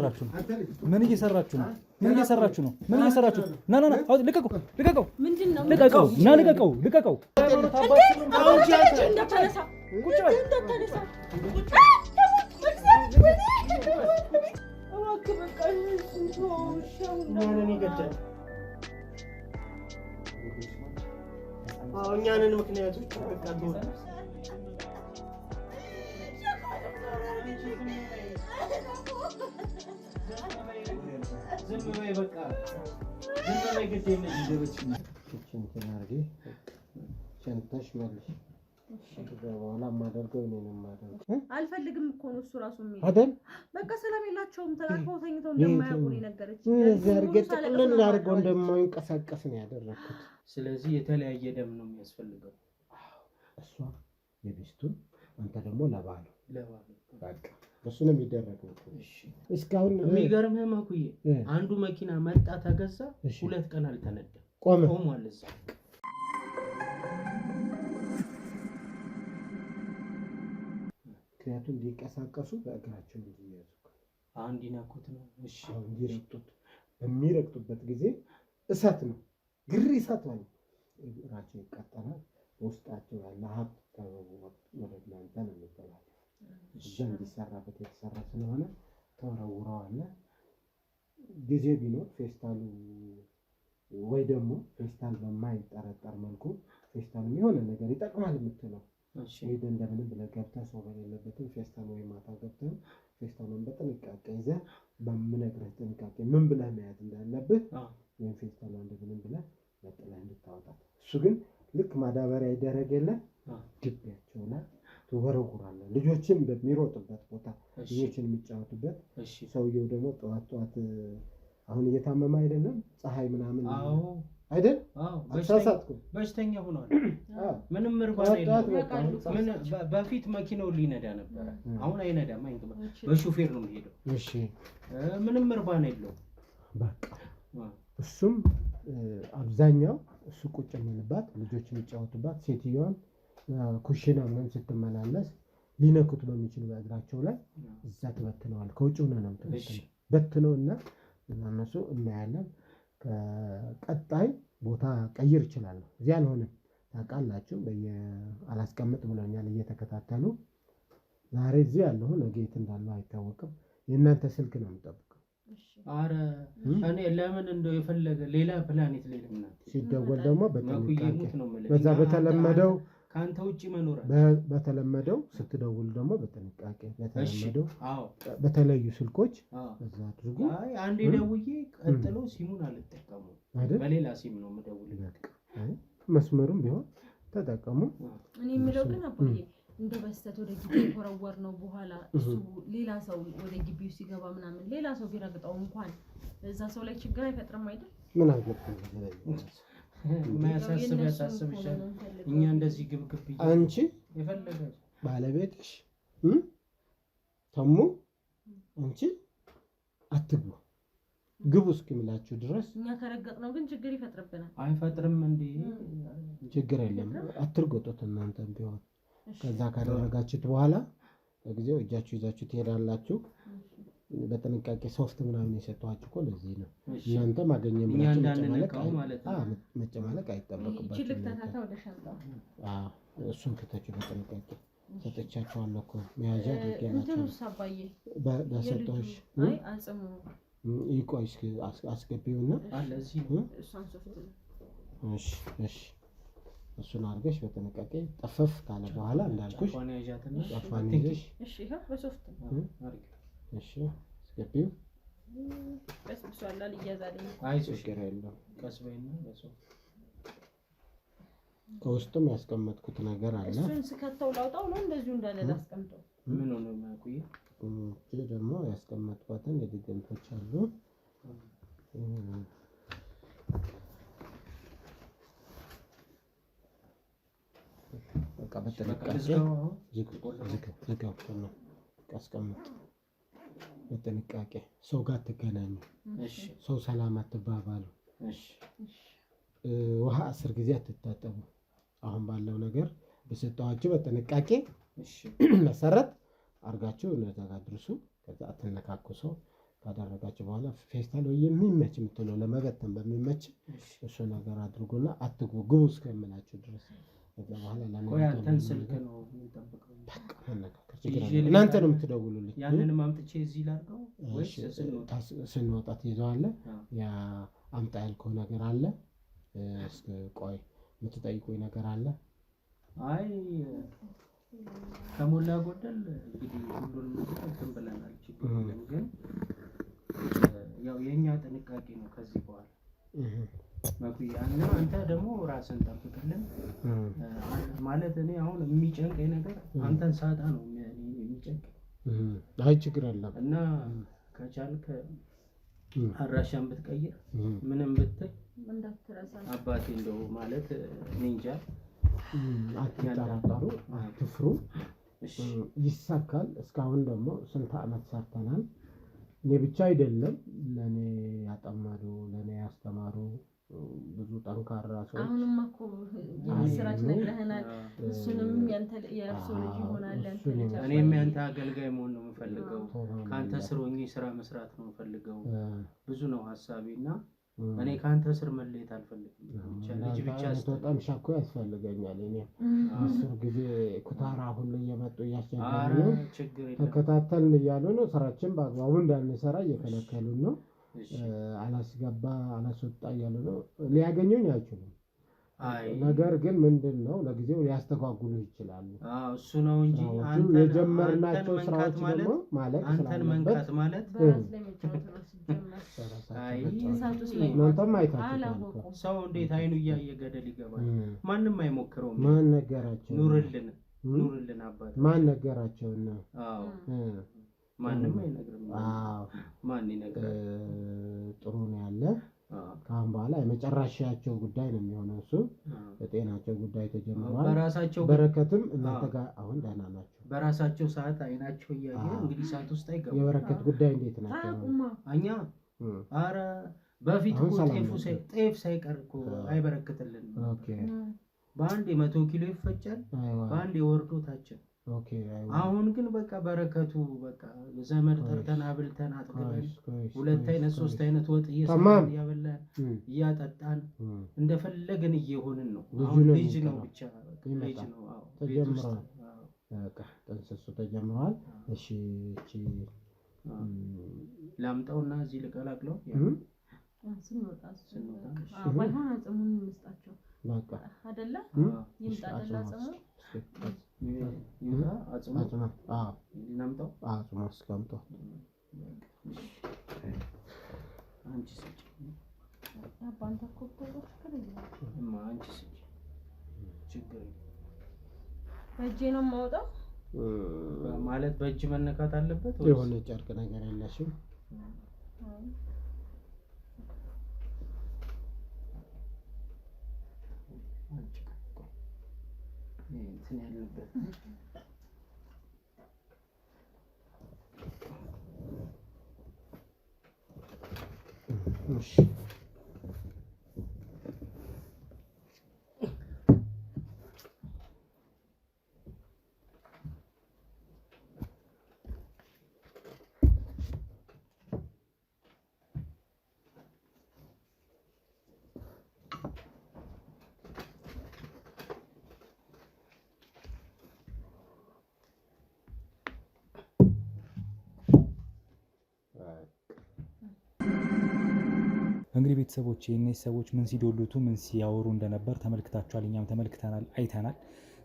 እየሰራችሁ ነው? ምን እየሰራችሁ ነው? ምን እየሰራችሁ ነው? ምን እየሰራችሁ? ና ና ና፣ ልቀቀው፣ ልቀቀው፣ ምንድነው? ልቀቀው፣ ና ልቀቀው፣ ልቀቀው። እኛንን ምክንያቶች አልፈልግም እኮ ነው እሱ ራሱ የሚል አይደል? በቃ ሰላም የላቸውም። ተቃቅፈው ተኝተው እንደማያውቁ ነው የነገረችኝ። ጥቅልል አድርገው እንደማይንቀሳቀስ ነው ያደረኩት። ስለዚህ የተለያየ ደም ነው የሚያስፈልገው። እሷ የቤስቱን አንተ ደግሞ ለባሉ በቃ እሱ ነው የሚደረገው። እስካሁን የሚገርምህ መኩዬ አንዱ መኪና መጣ ተገዛ፣ 2 ቀን አልተነዳም፣ ቆሟል እዛ። ምክንያቱም እንዲንቀሳቀሱ በእግራቸው እንዲያዙ አንድ ይነኩት ነው። እሺ እንዲረግጡት በሚረግጡበት ጊዜ እሳት ነው ግሪ እሳት ነው። እግራቸው ይቃጠላል። ውስጣቸው ያለ ሀብት ወደ እናንተ ነው የሚገባው። እዛ እንዲሰራበት የተሰራ ስለሆነ ተወረውረዋል። ጊዜ ቢኖር ፌስታሉ ወይ ደግሞ ፌስታል በማይጠረጠር መልኩ ፌስታሉ የሆነ ነገር ይጠቅማል የምትለው ወይ እንደምንም ብለህ ገብተህ ሰው በሌለበትም ፌስታል ወይ ማታ ገብተህ ፌስታሉን በጥንቃቄ ይዘህ በምነግርህ ጥንቃቄ ምን ብለህ መያዝ እንዳለብህ ወይም ፌስታሉ እንደምንም ብለህ ለጥለህ እንድታወጣት። እሱ ግን ልክ ማዳበሪያ ይደረግ የለ ግቢያቸው ላይ ትወረውራለህ። ልጆችን በሚሮጥበት ቦታ ልጆችን የሚጫወቱበት። ሰውየው ደግሞ ጠዋት አሁን እየታመመ አይደለም ፀሐይ ምናምን አይደል? በሽተኛ ሆኗል። ምንም እርባና የለውም። በፊት መኪናው ሊነዳ ነበር፣ አሁን አይነዳም። በሹፌር ነው የሚሄደው። እሺ ምንም እርባና የለውም። በቃ እሱም አብዛኛው እሱ ቁጭ የሚልባት ልጆች የሚጫወቱባት ሴትዮዋን ኩሽና ምን ስትመላለስ ሊነኩት በሚችሉ በእግራቸው ላይ እዛ ትበትነዋል። ከውጭ ሆነ ነው በትነውና እነሱ እናያለን። ቀጣይ ቦታ ቀይር ይችላል። እዚህ አልሆነም ታውቃላችሁ። አላስቀምጥ ብለኛል እየተከታተሉ። ዛሬ እዚህ ያለው ነገ የት እንዳለው አይታወቅም። የእናንተ ስልክ ነው የምጠብቀው። አረ እኔ ለምን እንደው የፈለገ ሌላ ፕላኔት ላይ ለምን ሲደወል ደግሞ በዛ በተለመደው ካንተ ውጪ መኖር በተለመደው ስትደውል ደግሞ በጥንቃቄ በተለመደው በተለያዩ ስልኮች እዛ አድርጉ። አይ አንዴ ደውዬ ቀጥሎ ሲሙን አልተጠቀሙም በሌላ ሲም ነው የምደውልልህ። መስመሩም ቢሆን ተጠቀሙ። እኔ የምለው ግን አባዬ እንደ በስተት ወደ ግቢ ወረወር ነው በኋላ እሱ ሌላ ሰው ወደ ግቢው ሲገባ ምናምን ሌላ ሰው ቢረግጠው እንኳን እዛ ሰው ላይ ችግር አይፈጥርም አይደል? ምን አገባኝ ያሳስብሻል። እኛ እንደዚህ ግብግብ አንቺ የፈለገ ባለቤትሽ ተሙ አንቺ አትግቡ ግቡ እስኪምላችሁ ድረስ እኛ ከረገጥነው ግን ችግር ይፈጥርብናል። አይፈጥርም እንዴ? ችግር የለም አትርገጡት እናንተም ቢሆን። ከዛ ካደረጋችሁት በኋላ ለጊዜው እጃችሁ ይዛችሁ ትሄዳላችሁ። በጥንቃቄ ሶፍት ምናምን የሰጧችሁ እኮ ለዚህ ነው። እናንተ ማገኘም መጨማለቅ አይጠበቅባችሁም። ይችላል ተታታ ወደ ሻንጣው እሱን ከተቹ በጥንቃቄ ሰጥቻችኋለሁ እኮ መያዣ አድርጌላችሁ እንትኑ ሳባዬ በሰጠሁሽ አይ አጽሙ ይቆይ እስኪ አስገቢውና ለዚህ እሷን ሶፍት እሺ እሺ እሱን አድርገሽ በጥንቃቄ ጠፈፍ ካለ በኋላ እንዳልኩሽ ጫፏን ይዘሽ እሺ ይሄ በሶፍት እሺ አስገቢው። በስብሷል ይያዛልኝ። አይዞሽ ችግር የለውም ቀስ በይና በሶፍት ከውስጥም ያስቀመጥኩት ነገር አለ። እሱን ስከተው ላውጣው ነው እንደዚሁ እንዳለ ላስቀምጠው። ምን ነው ማቁዬ? እዚህ ደግሞ ያስቀመጥኳትን የድግምቶች አሉ። በቃ በጥንቃቄ ዝጋው ነው አስቀምጥ። በጥንቃቄ ሰው ጋር ትገናኙ። እሺ ሰው ሰላም አትባባሉ። እሺ ውሃ 10 ጊዜ አትታጠቡ። አሁን ባለው ነገር በሰጣችሁ። እሺ መሰረት አርጋችሁ ለተጋድሩሱ። ከዛ አትነካኩ። ሰው ካደረጋችሁ በኋላ ፌስታል ወይ የሚመች የምትለው ለመበተን በሚመች እሱ ነገር አድርጎና አትግቡ ግቡ እስከምላችሁ ድረስ ከዛ በኋላ ለእናንተ ስልክ ነው የሚጠብቀው። እናንተ ነው የምትደውሉልኝ። ያንንም አምጥቼ እዚህ ላድርገው ወይስ ስንወጣ ትይዘዋለህ? ያ አምጣ ያልከው ነገር አለ? እስኪ ቆይ የምትጠይቁኝ ነገር አለ? አይ ከሞላ ጎደል እንግዲህ ሁሉንም እንትን ብለናል። ችግር የለም ግን ያው የኛ ጥንቃቄ ነው ከዚህ በኋላ መኩያና አንተ ደግሞ ራስን ጠብቅልን ማለት እኔ አሁን የሚጨንቀኝ ነገር አንተን ሳጣ ነው የሚጨንቀኝ። አይ ችግር የለም እና ከቻልክ አድራሻን ብትቀይር ምንም ብትል እንዳትረሳ አባቴ እንደው ማለት ኒንጃ አትጠራጠሩ፣ አትፍሩ፣ ይሳካል። እስካሁን ደግሞ ስንት ዓመት ሰርተናል። እኔ ብቻ አይደለም ለኔ ያጠመዱ ለኔ ያስተማሩ ብዙ ጠንካራ ሰዎች አሁንም እኮ የምስራች ነግረህናል። እሱንም ያንተ የእርሱ ልጅ ይሆናል። እኔም ያንተ አገልጋይ መሆን ነው የምፈልገው። ካንተ ስር ሆኜ ስራ መስራት ነው የምፈልገው። ብዙ ነው ሐሳቤና እኔ ካንተ ስር መለየት አልፈልግም። ልጅ ብቻ በጣም ሻኮ ያስፈልገኛል። እኔ 10 ጊዜ ኩታራ ሁሉ እየመጡ እያስቸገሩ ተከታተልን እያሉ ነው። ስራችን በአግባቡ እንዳንሰራ እየከለከሉን ነው። አላስገባ አላስወጣ እያሉ ነው። ሊያገኙኝ አይችሉም። ነገር ግን ምንድነው ለጊዜው ሊያስተጓጉሉ ይችላሉ። እሱ ነው እንጂ አንተ የጀመርናቸው ስራዎች ደግሞ ማለት አንተን መንካት ማለት እናንተም አይታችሁ ሰው እንዴት አይኑ እያየ ገደል ይገባል? ማንም አይሞክረውም። ማን ነገራቸው? ኑርልን አባት ማን ነገራቸውና? ማንም አይነግርም። ማን ይነግራል? ጥሩ ነው ያለ ካሁን በኋላ የመጨረሻቸው ጉዳይ ነው የሚሆነው። እሱ የጤናቸው ጉዳይ ተጀምሯል። በራሳቸው በረከትም እናንተ ጋር አሁን ደህና ናቸው። በራሳቸው ሰዓት አይናቸው እያየ እንግዲህ ሰዓት ውስጥ አይገባም። የበረከት ጉዳይ እንዴት ናቸው? እኛ አረ በፊት እኮ ጤፍ ሳይቀር እኮ አይበረክትልን። በአንድ 100 ኪሎ ይፈጫል፣ በአንድ የወርዶ ታችን። አሁን ግን በቃ በረከቱ በቃ ዘመድ ጠርተን አብልተን አጥግበን 2 አይነት 3 አይነት ወጥ እየሰራን እያበላን እያጠጣን እንደፈለግን እየሆንን ነው። አሁን ልጅ ነው ብቻ ልጅ ነው። ተጀምሯል። በቃ ጥንስሱ ተጀምሯል። እሺ እቺ ላምጣውና እዚህ ልቀላቅለው ስንወጣ ባይሆን አጽሙን እንስጣቸው በቃ አይደለ? ይምጣደላ አጽሙ አጽሙ እናምጣው። አጽሙ አስቀምጠው አንቺ ስጭ አባንተ ኮብቶች ከለማ አንቺ ስጭ ችግር በእጄ ነው የማወጣው ማለት በእጅ መነካት አለበት ወይ የሆነ ጨርቅ ነገር የለሽም? እንትን ያለበት እሺ እንግዲህ ቤተሰቦች የእነዚህ ሰዎች ምን ሲዶሉቱ ምን ሲያወሩ እንደነበር ተመልክታችኋል። እኛም ተመልክተናል፣ አይተናል፣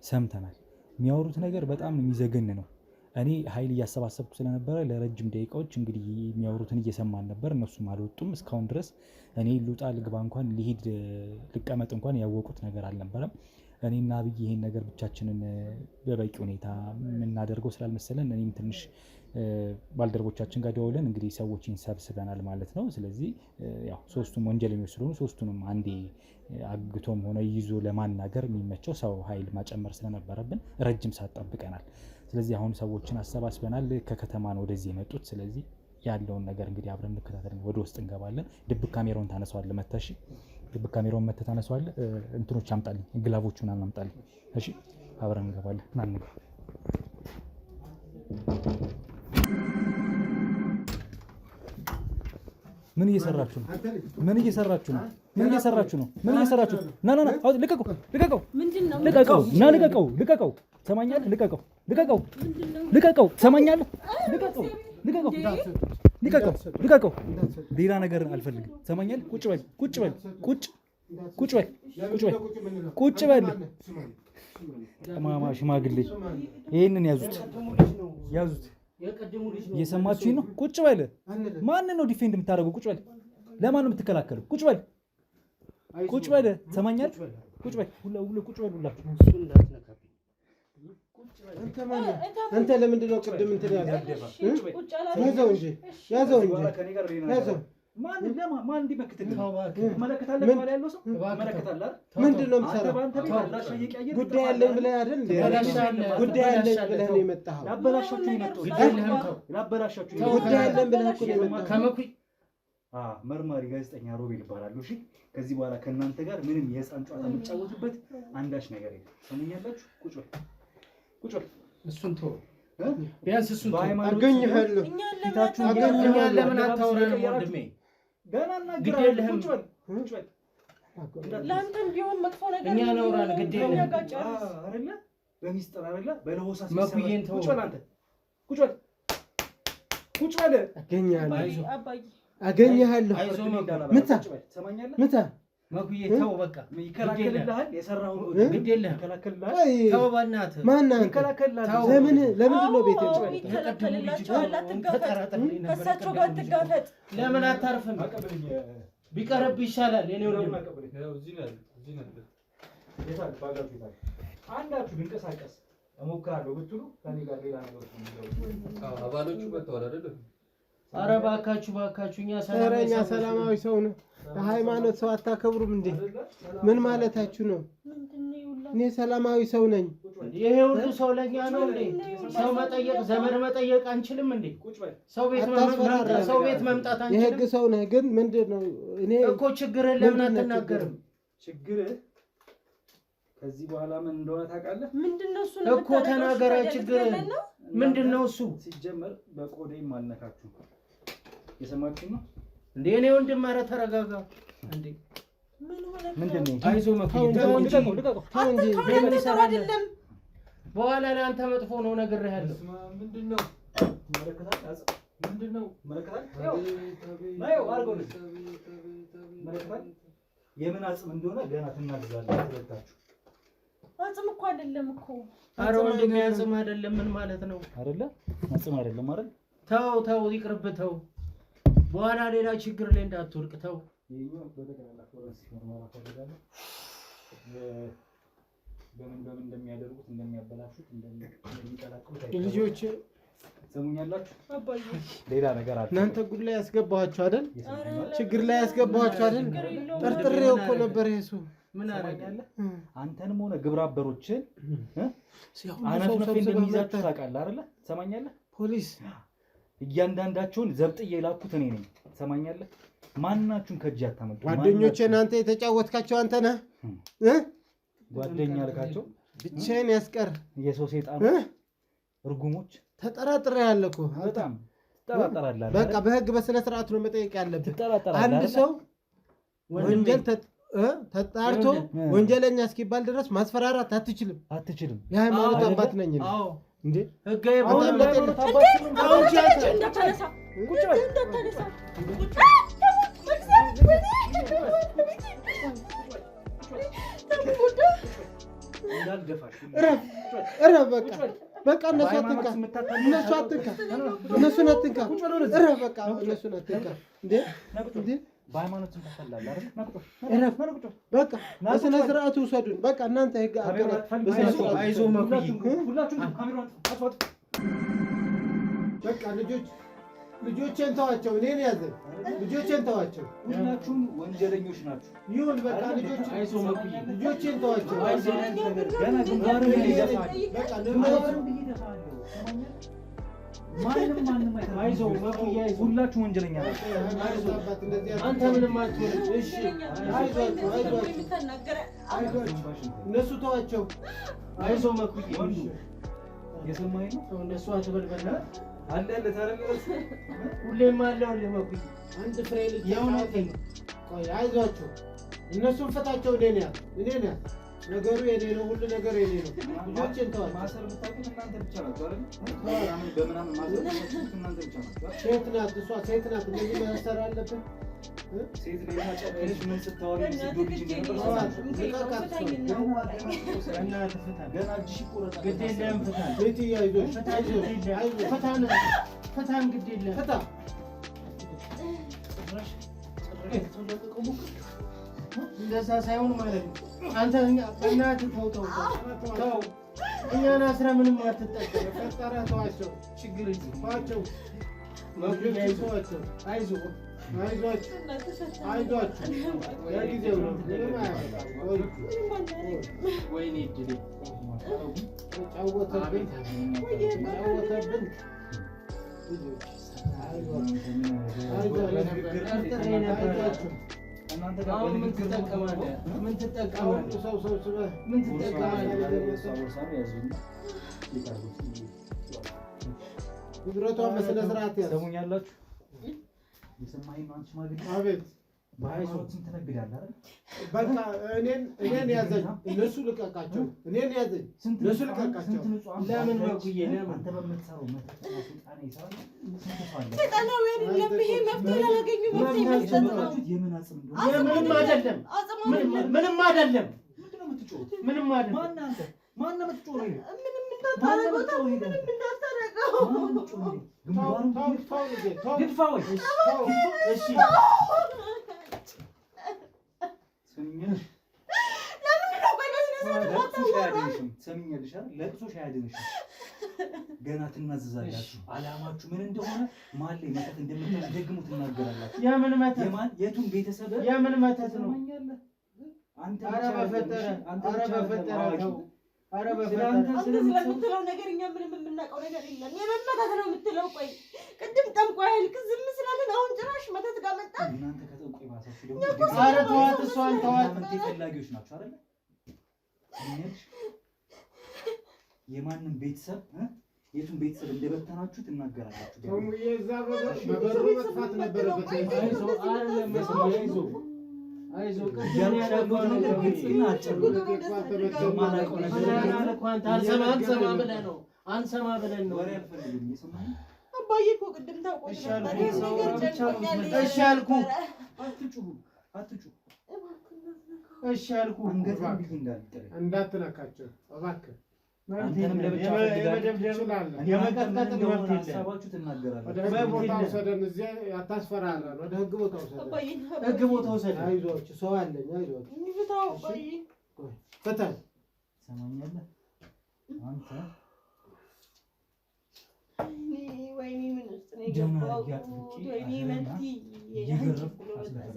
ሰምተናል። የሚያወሩት ነገር በጣም የሚዘገን ነው። እኔ ኃይል እያሰባሰብኩ ስለነበረ ለረጅም ደቂቃዎች እንግዲህ የሚያወሩትን እየሰማን ነበር። እነሱም አልወጡም እስካሁን ድረስ። እኔ ልውጣ ልግባ እንኳን ልሂድ ልቀመጥ እንኳን ያወቁት ነገር አልነበረም። እኔና አብይ ይሄን ነገር ብቻችንን በበቂ ሁኔታ የምናደርገው ስላልመሰለን እኔም ትንሽ ባልደረቦቻችን ጋር ደውለን እንግዲህ ሰዎችን ሰብስበናል ማለት ነው። ስለዚህ ያው ሶስቱም ወንጀለኞች ስለሆኑ ሶስቱንም አንዴ አግቶም ሆነ ይዞ ለማናገር የሚመቸው ሰው ኃይል ማጨመር ስለነበረብን ረጅም ሰዓት ጠብቀናል። ስለዚህ አሁን ሰዎችን አሰባስበናል። ከከተማ ነው ወደዚህ የመጡት። ስለዚህ ያለውን ነገር እንግዲህ አብረን እንከታተል። ወደ ውስጥ እንገባለን። ድብቅ ካሜራውን ታነሳዋለህ መተሽ ድብቅ ካሜራውን መተህ ታነሳዋለህ። እንትኖች አምጣልኝ፣ ግላቦቹ ምናምን አምጣልኝ። እሺ አብረን እንገባለን። ና እንግባ። ምን እየሰራችሁ ነው? ምን እየሰራችሁ ነው? ምን እየሰራችሁ ነው? ምን እየሰራችሁ ነው? ና ና ና ልቀቀው! ልቀቀው! ምንድነው? ልቀቀው! ና ልቀቀው! ልቀቀው! ሰማኛለህ? ልቀቀው! ልቀቀው! ልቀቀው! ሰማኛለህ? ልቀቀው! ልቀቀው! ልቀቀው! ልቀቀው! ሌላ ነገር አልፈልግም። ሰማኛለህ? ቁጭ በል! ቁጭ በል! ቁጭ ቁጭ በል! ቁጭ በል! ቁጭ በል! ጠማማ ሽማግሌ ይሄንን ያዙት! ያዙት! እየሰማችሁኝ ነው? ቁጭ በል! ማንን ነው ዲፌንድ የምታደርገው? ቁጭ በል! ለማን ነው የምትከላከለው? ቁጭ በል! ቁጭ በል! ሰማኛለህ? ቁጭ በል! ቁጭ በል! ሁላችሁ አንተ ለምንድን ነው ቅድም እንትን ያዘው እንጂ ያዘው እንጂ ያዘው ማን እንዲመክትልህ መለከታለህ ማለት ያለው ሰው መለከታለህ አይደል? ምንድን ነው የምትሰራው? ጉዳይ አለኝ ብለህ አይደል እንዴ? ጉዳይ አለኝ ብለህ ነው የመጣኸው። ላበላሻችሁ ይመጣው ላበላሻችሁ ጉዳይ አለኝ ብለህ እኮ ነው የመጣኸው። ከመኩይ መርማሪ ጋዜጠኛ ሮቤል ይባላል። እሺ ከዚህ በኋላ ከእናንተ ጋር ምንም የህፃን ጨዋታ የምትጫወቱበት አንዳች ነገር የለም። ሰሙኛላችሁ? ቁጭ በል ቁጭ በል። እሱን ተው ቢያንስ እሱን አገኘሃለሁ። እኛን ለምን አታወራንም ወንድሜ? ገና እናገራለሁ። ቁጭ በል ቁጭ በል። ለአንተም ቢሆን መጥፎ ነገር እኛ ነውራን ግድ የለም አይደለ? በሚስጥር አይደለ? በለሆሳስ መኩዬን ተው። ቁጭ በል አንተ ቁጭ በል ቁጭ በል። አገኘሃለሁ አገኘሃለሁ። ምታ ምታ መኩዬ ተው በቃ ይከላከልልሃል። የሰራውን ግድ የለም ይከላከልልሃል። ተው በእናትህ ማነህ ይከላከልልሃል። ለምንድን ነው ቤት ይከላከልላቸዋል። አትጋፈጥ፣ ከእሳቸው ጋር አትጋፈጥ። ለምን አታርፍም? ቢቀርብ ይሻላል። የኔ ወንድም አንዳችሁ ቢንቀሳቀስ እሞክራለሁ ብትሉ ከኔ ጋር ሌላ ነገር ነው። አባሎቹ መጥተዋል አይደል? ኧረ እባካችሁ እኛ ሰላማዊ ሰው ነው። ሃይማኖት ሰው አታከብሩም እንዴ? ምን ማለታችሁ ነው? እኔ ሰላማዊ ሰው ነኝ። ይሄ ሁሉ ሰው ለኛ ነው እንዴ? ሰው መጠየቅ ዘመድ መጠየቅ አንችልም እንዴ? ሰው ቤት መምጣት አንችልም? የህግ ሰው ነህ ግን ምንድነው? እኔ እኮ ችግርህ ለምን አትናገርም? ችግርህ ከዚህ በኋላ ምን እንደሆነ ታውቃለህ? ምንድነው እሱ እኮ ተናገረ። ችግርህ ምንድነው? እሱ ሲጀመር በቆዴም አልነካችሁም። የሰማችሁ ነው እንዴ? እኔ ወንድም ኧረ ተረጋጋ እንዴ! ምንድነው? አይዞህ መኩዬ ተው እንጂ ምን ይሰራል አይደለም። በኋላ ላይ አንተ መጥፎ ነው ነግሬሃለሁ። ምንድነው? ምንድነው? የምን አጽም እንደሆነ ገና ትናገራለህ። ትረዳችሁ? አጽም እኮ አይደለም እኮ። ኧረ ወንድሜ አጽም አይደለም። ምን ማለት ነው? አይደለ? አጽም አይደለም አይደል? ተው ይቅርብህ ተው። በኋላ ሌላ ችግር ላይ እንዳትወድቅ ተው። ይሄኛው በተቀላላ ፎረንሲክ ምርመራ ፈልጋለሁ። በምን እንደሚያደርጉት እንደሚያበላሹት እንደሚቀላቅሉት ልጆች ሰሙኛላችሁ? አባዬ ሌላ ነገር አለ። እናንተ ጉድ ላይ ያስገባኋችሁ አይደል? ችግር ላይ ያስገባኋችሁ አይደል? ጠርጥሬው እኮ ነበር ይሄሱ ምን አደረጋለህ? አንተንም ሆነ ግብረ አበሮችን አናፍነፍ እንደሚይዛችሁ ታውቃለህ አይደለ? ሰማኛለህ? ፖሊስ እያንዳንዳቸውን ዘብጥዬ የላኩት እኔ ነኝ። ሰማኛለህ? ማናችሁን ከእጅ አታመጡ። ጓደኞቼ እናንተ የተጫወትካቸው አንተ ነህ ጓደኛ ልካቸው ብቻዬን ያስቀር የሰው ሰይጣን እርጉሞች ተጠራጥሬ ያለ እኮ በጣም ትጠራጠራለህ። በቃ በህግ በስነ ስርዓት ነው መጠየቅ ያለብህ። ትጠራጠራለህ። አንድ ሰው ወንጀል ተጣርቶ ወንጀለኛ እስኪባል ድረስ ማስፈራራት አትችልም። የሃይማኖት አባት ነኝ እኔ። አዎ እንዴ ህጋዊ አሁን በቃ እነሱን አትንካ። በቃ እነሱን አትንካ። እንዴ በሃይማኖት ተፈላላ በቃ በስነ ስርዓቱ ውሰዱን። በቃ እናንተ ህግ አይዞህ መኩዬ ሁላችሁም ካሜራውን አጥፋቱ። በቃ ልጆቼን ተዋቸው። እኔን ያዘኝ። ልጆቼን ተዋቸው። ሁላችሁም ወንጀለኞች ናችሁ። ይሁን በቃ አይዞህ መኩዬ ልጆቼን ተዋቸው። ገና ግንባሩን ይደፋል። በቃ ማንም አይዞህ መኩዬ፣ ሁላችሁም ወንጀለኛ ናችሁ። አንተ ምንም አትሆንም። እሺ አይዟችሁ። እነሱ ተዋቸው። አይዞህ መኩዬ የሰማኸኝ ነው? እነሱ አትበልበላ አለ ታረጋግጥ ሁሌም አለው ለማኩኝ አንድ ፍሬ ልጅ የእውነቴን ቆይ አይዟቸው እነሱን ፍታቸው እኔ ነኝ ነገሩ የኔ ነው ሁሉ ነገር የኔ ነው ልጆችን ተዋቸው ማሰር የምታውቁት እናንተ ብቻ ናችሁ አይደል በምናምን ማሰር የምታውቁት እናንተ ብቻ ናችሁ ሴት ናት እሷ ሴት ናት እንደዚህ ማሰር አለብን ሴት ላይ ታጨቀሽ ምን ስታወሪ ሲዶልጂ ነበር እና ተፈታ ገና እጅሽ ይቆረጣል ግድ የለም ፍታ ቤት ያይዞሽ ፈታን ግድ የለም ፈታ እንደዛ ሳይሆን ማለት ነው አንተ በእናትህ ተው እኛን አስራ ምንም አትጠቀም ፈጠራ ተዋቸው ችግር ተዋቸው መግቢያ ተዋቸው አይዟችሁ ለጊዜው ነው ምንም አያመጣም ወይኔ እድሌ ጫወተብን ምን ትጠቀማለህ? ንብረቷን በስነ ስርዓት ያዝ። ሰሙኛላችሁ? የሰማኸኝ ነው አንቺ ማግኘት አቤት በሃይማኖትም ትነግዳለህ አይደል? በቃ እኔን ያዘኝ እነሱ ልቀቃቸው። እኔን ያዘኝ እነሱ ልቀቃቸው። ለምን በኩዬ ለምን አንተ በምትሰራው መተትና ስልጣኔ ይሰራል። ስንት ሰው አለ? ሰይጣናዊ አይደለም ይሄ መፍትሄ ላላገኙ መፍትሄ መስጠት ነው። የምን አጽም እንደሆነ ምንም አይደለም። ምንም አይደለም። ምንድነው የምትጮኸው? ምንም አይደለም። ማነህ አንተ? ማነህ የምትጮኸው? ምንም እንዳታረገው ምንም እንዳታረገው ግድፋ ወይ እሺ ሰሚኛልሽ አይደል? ለቅሶሽ አያድንሽም። ገና ትናዘዛላችሁ። አላማችሁ ምን እንደሆነ ማን ላይ መተት እንደምታስደግሙ ትናገራላችሁ። የምን መተት? የቱን ቤተሰብ የምን መተት ነው? አንተ ኧረ በፈጠረ ተው። ኧረ በፈጠረ አንተ ስለምትለው ነገር እኛ ምንም የምናውቀው ነገር የለም። የምን መተት ነው የምትለው? ቆይ ቅድም ጠንቋይ ያልክ ዝም ስላለን አሁን ጭራሽ መተት ጋር መጣ። እናንተ ከጠንቋይ ባሳችሁ ደግሞ ኧረ ተዋት፣ እሷን ተዋት። ፈላጊዎች ናቸው አይደል? የማንም ቤተሰብ የቱን ቤተሰብ እንደበተናችሁ ትናገራላችሁ። ተሙዬ እዛ በበሩ መጥፋት ነበረበት። አይዞህ አንሰማ ብለን ነው። አባዬ እኮ ቅድም ታውቆት ነበር ነገር ጨንቆኛል። እሺ አልኩህ። አትጩህ እሺ አልኩህ። አንገትህን ቢል እንዳትነካቸው እባክህ። አንተንም ለብቻ የመቀጥቀጥ መብት የለም። ሀሳባችሁ ትናገራላችሁ። ወደ ህግ ቦታ ውሰደን። እዚያ አታስፈራራን። ወደ ህግ ቦታ ውሰደን። ህግ ቦታ ውሰደን። አይዞህ ሰው አለኝ። አይዞህ ፍታኝ። ትሰማኛለህ አንተ? ወይኔ ምን ውስጥ ነው የገባው? ወይኔ መንቲ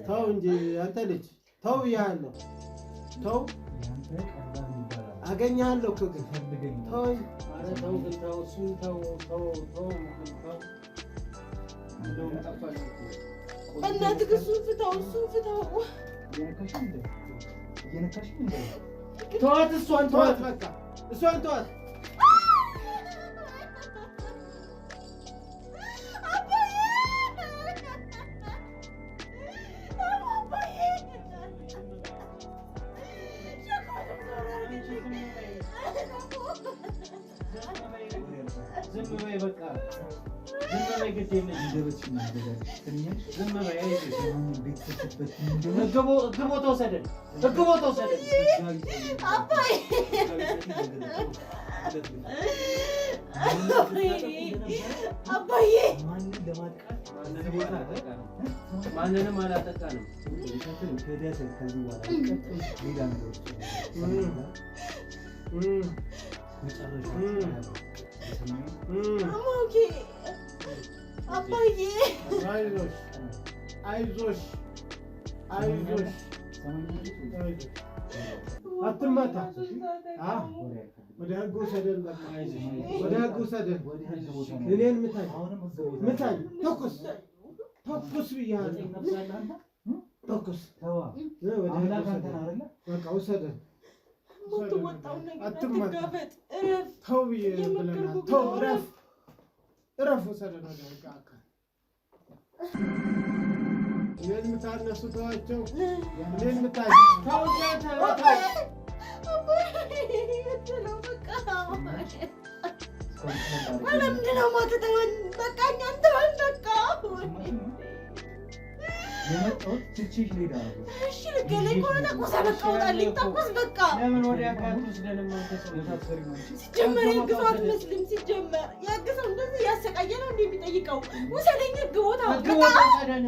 ተው እንጂ አንተ ልጅ ተው ብያለሁ። ተው አገኛለሁ እኮ ግን ተው። ኧረ ተው ግን ተው፣ እሱን ተው። በእናትህ እሱን ፍታው። ተዋት፣ እሷን ተዋት፣ በቃ እሷን ተዋት። ዝም በይ በቃ ዝም በይ፣ ግድ የለሽም። ዝም በይ ህግ ቦታ ውሰደን። አባዬ ማንንም አላጠቃንም። አባዬ አይዞሽ አትመታ። ወደ ህግ ውሰደን፣ ወደ ህግ ውሰደን። እኔን ምታኝ። ተኩስ ብያለሁ። ተኩስ በቃ ውሰደን። የምትወጣውን ነገር አትጋፈጥ። እረፍ። ተው ብዬ ብለናል። ተው እረፍ። እረፉ። ሰደና ደጋ አካል ምን ምታነሱ ተዋቸው። ምን ምታነሱ ለምንድነው ማትተወን? በቃ እኛን ተወን በቃ። የመጣሁት ትችሽ ሌዳ ነው። እሺ ልገለኝ ከሆነ ተኩስ በቃ ውጣልኝ፣ ተኩስ በቃ። ለምን ወዲያ አካል ወስደን ሲጀመር ያግዘው አትመስልም። ሲጀመር ያግዘው እንደዚህ ያሰቃየ ነው እንዴ የሚጠይቀው? ውሰደኝ ህግ ቦታ ወሰደን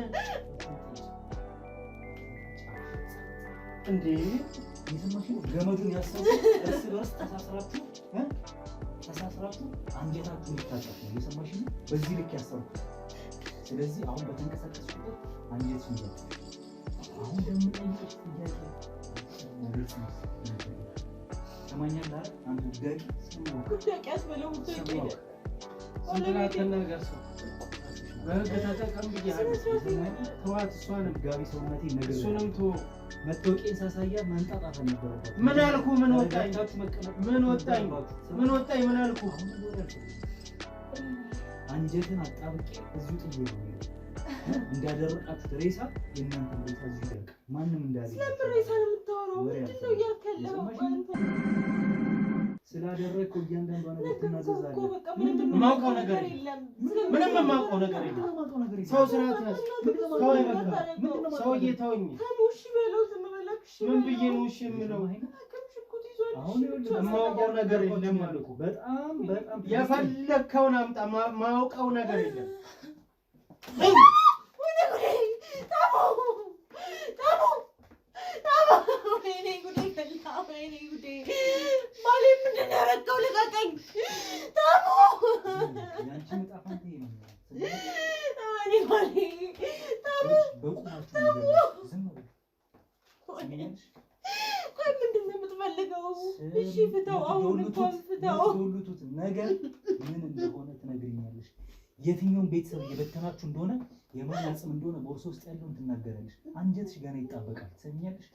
እንዴ? የሰማሽ ነው? ገመዱን ያሰሩ እርስ በርስ ተሳስራችሁ አንጀታችሁ ይታጣል። የሰማሽ ነው? በዚህ ልክ ያሰሩ። ስለዚህ አሁን በተንቀሳቀስ ቁጥር አንጀት ይዘው አሁን ደግሞ ጠይቀሽ ጥያቄ ማለት ነው። ሰማኛለህ? አንዱ ጉዳይ ያስበለው ጉዳይ በህግ ተጠቀም ብያለሁ። ተዋት። እሷንም ጋቢ ሰውነቴ ነገር እሱንም መታወቂያን ሳሳያ መንጣጣት አልነበረባትም። ምን አልኩ? ምን ወጣኝ? ምን ወጣኝ? ምን ወጣኝ? ምን አልኩ? አንጀትን አጣብቄ እዚሁ ጥዬ ነው እንዳደረቃችሁት ሬሳ የእናንተን ሬሳ እዚሁ ደርቅ ማንም እንዳለ ስለምን ሬሳ ነው የምታወራው? ምንድን ነው እያልክ ያለኸው? ስላደረግከው እያንዳንዷ ነገር ትናዘዛለህ። የማውቀው ነገር የለም። ምንም የማውቀው ነገር የለም። ሰው ስርዓት ያዝ። ተወኝ በቃ። ሰውዬ ተወኝ። እሺ በለው። ዝም በለክ። ምን ብዬ ነው እሺ የምለው? አሁን የማውቀው ነገር የለም አልኩ። በጣም የፈለግከውን አምጣ። ማውቀው ነገር የለም። ነገር ምን እንደሆነ ትነግሪኛለሽ። የትኛውን ቤተሰብ እየበተናችሁ እንደሆነ የማን አጽም እንደሆነ ቦርሳ ውስጥ ያለውን ትናገራለሽ። አንጀትሽ ገና ይጣበቃል። ትሰሚኛለሽ?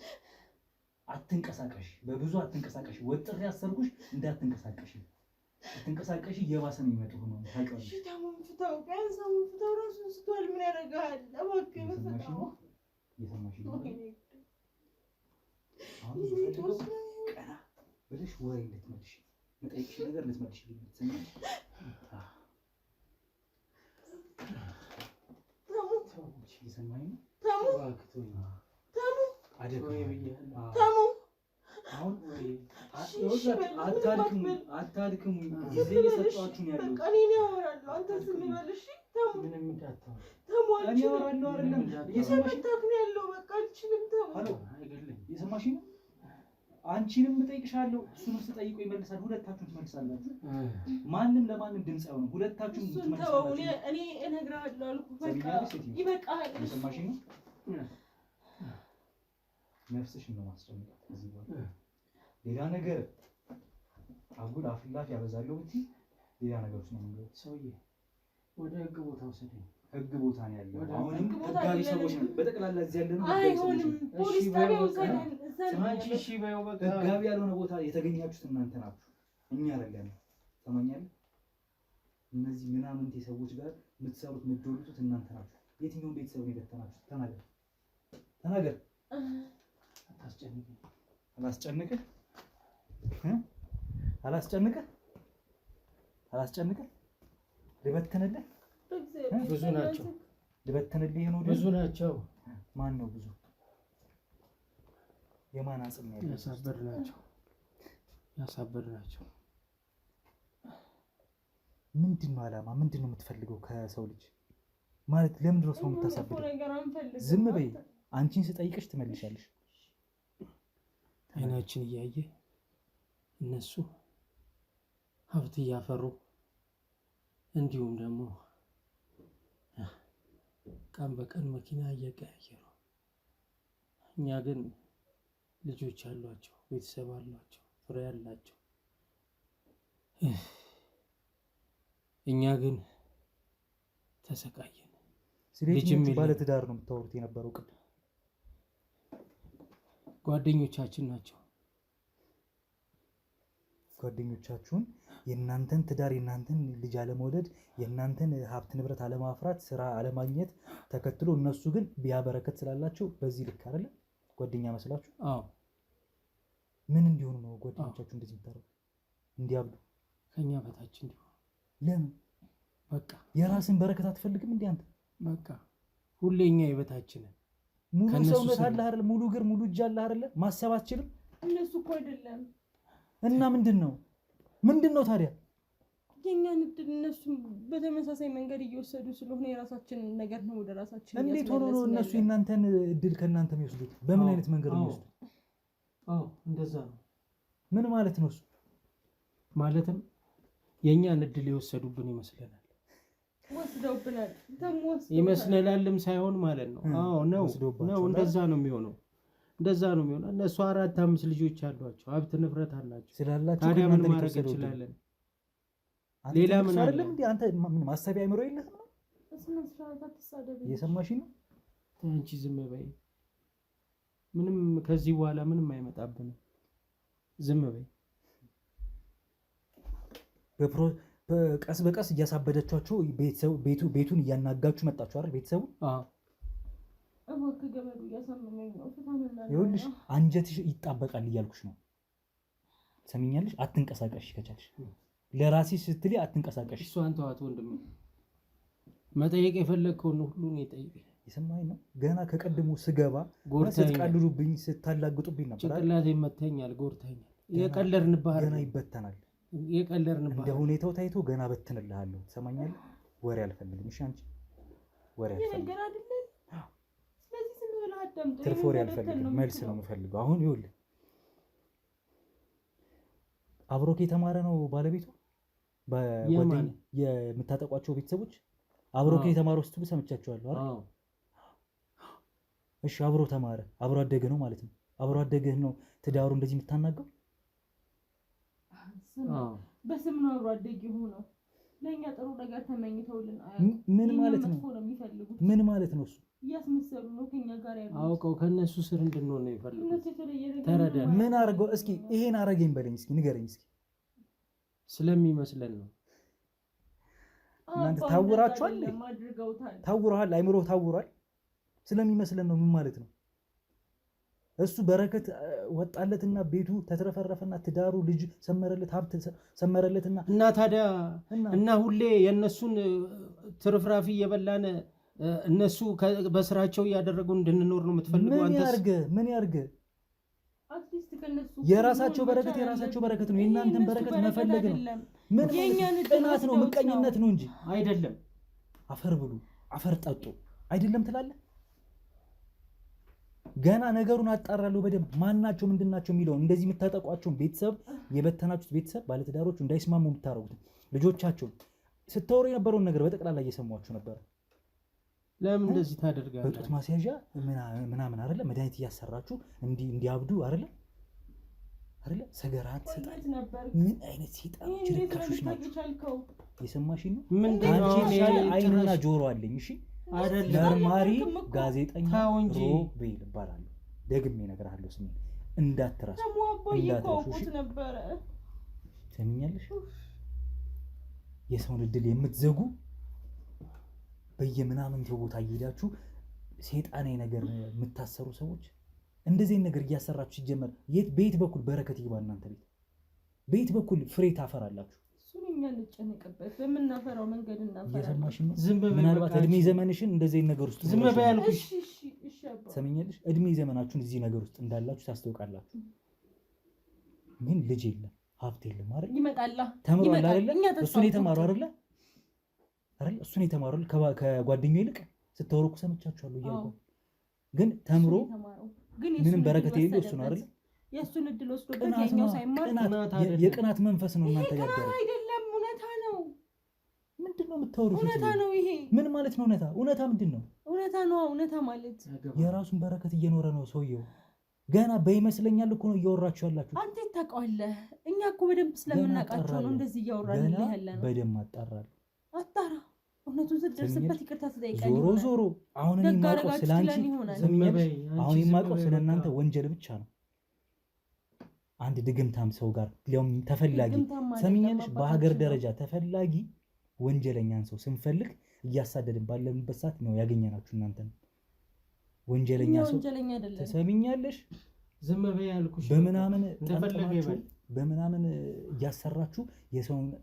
አትንቀሳቀሽ፣ በብዙ አትንቀሳቀሽ። ወጥሬ ያሰርኩሽ እንዳትንቀሳቀሽ። አትንቀሳቀሽ፣ እየባሰ ነው የሚመጣው ነው። ታውቂዋለሽ። እሺ ታሙን ፍታው፣ ቢያንስ አሁን ፍታው። ራሱን ስቷል። ምን ያደርጋል? እባክህ ፍታው። እየሰማሽ ነው? አሁን ቀና ብለሽ ወሬ ልትመልሽ መጠይቅሽ ነገር ልትመልሽ ትሰሚያለሽ? እየሰማኝ ነው? አታድክሙ። ጊዜ እየሰጧችሁ ነው ያለው። እኔ አወራለሁ አይደለም። እየሰማሽ ነው? አንቺንም እጠይቅሻለሁ፣ እሱንም ስጠይቀው ይመልሳል። ሁለታችሁም ትመልሳላችሁ። ማንም ለማንም ድምፅ አይሆንም። ሁለታችሁም ትመልሳላችሁ። እኔ እነግርሃለሁ አልኩህ። በቃ ይበቃል። እየሰማሽ ነው? ነፍስሽን ነው ማስጨነቅ። እዚህ በኋላ ሌላ ነገር አጉል አፍላፍ ያበዛለሁ ብትይ ሌላ ነገር ውስጥ ነው የምንገባው። ሰውዬ ወደ ህግ ቦታ ወሰደኝ። ህግ ቦታ ነው ያለው። አሁንም ህጋዊ ሰዎች ነው በጠቅላላ እዚህ ያለነው። አይሆንም። ፖሊስ ጣቢያ ወሰደን። እሺ በይው በቃ። ህጋዊ ያልሆነ ቦታ የተገኛችሁት እናንተ ናችሁ፣ እኛ አይደለንም። ሰማኛለህ? እነዚህ ምናምንቴ ሰዎች ጋር የምትሰሩት የምትዶሉት እናንተ ናችሁ። የትኛውን ቤተሰብ ነው የበተናችሁት? ተናገር ተናገር። አታስጨንቅኝ። አላስጨንቅህ አላስጨንቅህ አላስጨንቅህ። ልበትንልህ። ብዙ ናቸው። ልበትንልህ ነው። ብዙ ናቸው። ማን ነው ብዙ? የማን አጽም ነው? ያሳበድናቸው። ምንድን ነው ዓላማ? ምንድን ነው የምትፈልገው ከሰው ልጅ ማለት? ለምንድን ነው ሰው የምታሳብደው? ዝም በይ። አንቺን ስጠይቅሽ ትመልሻለሽ። አይናችን እያየ እነሱ ሀብት እያፈሩ እንዲሁም ደግሞ ቀን በቀን መኪና እየቀያየሩ፣ እኛ ግን ልጆች አሏቸው፣ ቤተሰብ አሏቸው፣ ፍሬ አላቸው። እኛ ግን ተሰቃየን። ስለዚህ ባለ ትዳር ነው የምታወሩት የነበረው? ቅድም ጓደኞቻችን ናቸው። ጓደኞቻችሁን የእናንተን ትዳር የእናንተን ልጅ አለመውለድ የእናንተን ሀብት ንብረት አለማፍራት ስራ አለማግኘት ተከትሎ እነሱ ግን ቢያበረከት ስላላቸው በዚህ ልክ አይደለ ጓደኛ መስላችሁ? አዎ ምን እንዲሆኑ ነው ጓደኞቻችሁ እንደዚህ የምታደርጉ? እንዲያብዱ ከኛ በታች እንዲሆኑ። ለምን? በቃ የራስን በረከት አትፈልግም እንዴ አንተ? በቃ ሁሌኛ የበታችንን ሙሉ ሰውነት አለ አይደል? ሙሉ እግር ሙሉ እጅ አለ አይደል? ማሰብ አትችልም? እነሱ እኮ አይደለም እና ምንድን ነው ታዲያ? የኛን እድል እነሱ በተመሳሳይ መንገድ እየወሰዱ ስለሆነ የራሳችንን ነገር ነው ወደ ራሳችን። እንዴት ሆኖ ነው እነሱ የእናንተን እድል ከእናንተ የሚወስዱት? በምን አይነት መንገድ ነው የሚወስዱት? አዎ እንደዛ ነው። ምን ማለት ነው እሱ? ማለትም የኛን እድል የወሰዱብን ይመስለናል። ወስደውብናል ይመስለናልም ሳይሆን ማለት ነው። አዎ ነው እንደዛ ነው የሚሆነው። እነሱ 4-5 ልጆች አሏቸው፣ ሀብት ንብረት አላቸው ስላላቸው። ታዲያ ምን ማድረግ እንችላለን? ሌላ ምን አለ እንዴ? አንተ ማሰቢያ አይምሮ የለህም ነው? እየሰማሽኝ ነው? አንቺ ዝም በይ። ምንም ከዚህ በኋላ ምንም አይመጣብንም። ዝም በይ። በቀስ በቀስ እያሳበደቻቸው ቤቱን እያናጋችሁ መጣችሁ አይደል? ቤተሰቡ ይኸውልሽ አንጀትሽ ይጣበቃል እያልኩሽ ነው። ሰሚኛለሽ? አትንቀሳቀሽ ከቻልሽ ለራስሽ ስትሊ አትንቀሳቀሽ። እሷን ተዋት ወንድም። መጠየቅ የፈለግከውን ሁሉ ነው የጠየቀኝ። የሰማኸኝ ነው? ገና ከቀድሞ ስገባ ስትቀልዱብኝ ስታላግጡብኝ ነበር። ጭንቅላቴ መተኛል፣ ጎርተኛል። የቀለድንብህ ገና ይበተናል። እንደ ሁኔታው ታይቶ ገና በትንልሃለሁ። ትሰማኛለህ? ወሬ አልፈልግም። እሺ አንቺ ወሬ አልፈልግም። ትርፍ ወሬ አልፈልግም። መልስ ነው የምፈልገው። አሁን ይኸውልህ አብሮክ የተማረ ነው ባለቤቱ። የምታጠቋቸው ቤተሰቦች አብሮክ የተማረው ስትሉ ሰምቻቸዋለሁ አይደል? እሺ አብሮ ተማረ፣ አብሮ አደገ ነው ማለት ነው። አብሮ አደገህ ነው ትዳሩ እንደዚህ የምታናገው? በስም ነው አብሮ አደግ ሆነው ለኛ ጥሩ ነገር ተመኝተውልን ምን ማለት ነው? ምን ማለት ነው እሱ? እያስመሰሉ ነው ከኛ ጋር ያሉት። አውቀው ከነሱ ስር እንድንሆን ነው የሚፈልጉት። ተረዳ። ምን አርገው? እስኪ ይሄን አረገኝ በለኝ፣ እስኪ ንገረኝ እስኪ። ስለሚመስለን ነው። እናንተ ታውራችኋል፣ ታውረሃል፣ አይምሮ ታውሯል። ስለሚመስለን ነው። ምን ማለት ነው? እሱ በረከት ወጣለትና ቤቱ ተትረፈረፈና ትዳሩ ልጅ ሰመረለት፣ ሀብት ሰመረለትና እና ታዲያ እና ሁሌ የነሱን ትርፍራፊ እየበላን እነሱ በስራቸው እያደረጉ እንድንኖር ነው የምትፈልገው? ምን ያርገ? የራሳቸው በረከት ነው። የእናንተን በረከት መፈለግ ነው። ምን ቅናት ነው፣ ምቀኝነት ነው እንጂ አይደለም። አፈር ብሉ፣ አፈር ጠጡ አይደለም ትላለህ። ገና ነገሩን አጣራለሁ በደንብ ማናቸው ምንድናቸው የሚለውን። እንደዚህ የምታጠቋቸውን ቤተሰብ የበተናችሁት ቤተሰብ ባለትዳሮቹ እንዳይስማሙ የምታረጉት ልጆቻቸውን ስታወሩ የነበረውን ነገር በጠቅላላ እየሰሟችሁ ነበር። ለምን እንደዚህ ታደርጋለህ? በጡት ማስያዣ ምናምን አይደለ መድኃኒት እያሰራችሁ እንዲያብዱ አይደለ ሰገራት ሰጣት። ምን አይነት ሴጣኖች ርካሾች ናቸው? የሰማሽኝ ነው? አንቺ አይንና ጆሮ አለኝ። እሺ መርማሪ ጋዜጠኛ ሮቤል እባላለሁ። ደግሜ እነግርሃለሁ ስሜን እንዳትረሱ። ሰሚኛለሽ? የሰውን እድል የምትዘጉ በየምናምን ቦታ እየሄዳችሁ ሴጣናዊ ነገር የምታሰሩ ሰዎች እንደዚህ ነገር እያሰራችሁ ሲጀመር በየት በኩል በረከት ይግባ? እናንተ ቤት በኩል ፍሬ ታፈራላችሁ? እንጨነቅበት በምናፈራው መንገድ እናፈራለን። እየሰማሽ ነው? ምናልባት እድሜ ዘመንሽን እንደዚህ ነገር ውስጥ ዝም በይ ያልኩሽ። ሰሚኛለሽ? እድሜ ዘመናችሁን እዚህ ነገር ውስጥ እንዳላችሁ ታስታውቃላችሁ። ግን ልጅ የለም ሀብት የለም አይደል? ይመጣላ ተምሯል አይደል? እሱን የተማረው አይደል? እሱን የተማረው ከጓደኛው ይልቅ ስታወሩ እኮ ሰምቻችኋለሁ እያልኩ ግን ተምሮ ምንም በረከት የሌለው እሱ ነው አይደል? የእሱን እድል ወስዶበት ያኛው ሳይማር የቅናት መንፈስ ነው እናንተ ጋር አይደለም። እውነታ ነው። ምንድን ነው የምታወሩት? እውነታ ነው። ይሄ ምን ማለት ነው? እውነታ ምንድን ነው? እውነታ ነው። እውነታ ማለት የራሱን በረከት እየኖረ ነው ሰውየው። ገና በይመስለኛል እኮ ነው እያወራችሁ ያላችሁ። አንተ ታውቀዋለህ። እኛ እኮ በደንብ ስለምናውቃቸው ነው እንደዚህ እያወራን ያለነው። በደንብ አጣራለሁ። አጣራ እውነቱን ስትደርስበት ይቅርታ ትጠይቃለህ። ዞሮ አሁን እኔ የማውቀው ስለ አንቺ አሁን የማውቀው ስለ እናንተ ወንጀል ብቻ ነው። አንድ ድግምታም ሰው ጋር ሊያውም ተፈላጊ ሰሚኛለሽ፣ በሀገር ደረጃ ተፈላጊ ወንጀለኛን ሰው ስንፈልግ እያሳደድን ባለንበት ሰዓት ነው ያገኘናችሁ እናንተ ነው። ወንጀለኛ ሰው ተሰሚኛለሽ፣ ዝም በይ ያልኩሽ በምናምን ተፈለገ በምናምን እያሰራችሁ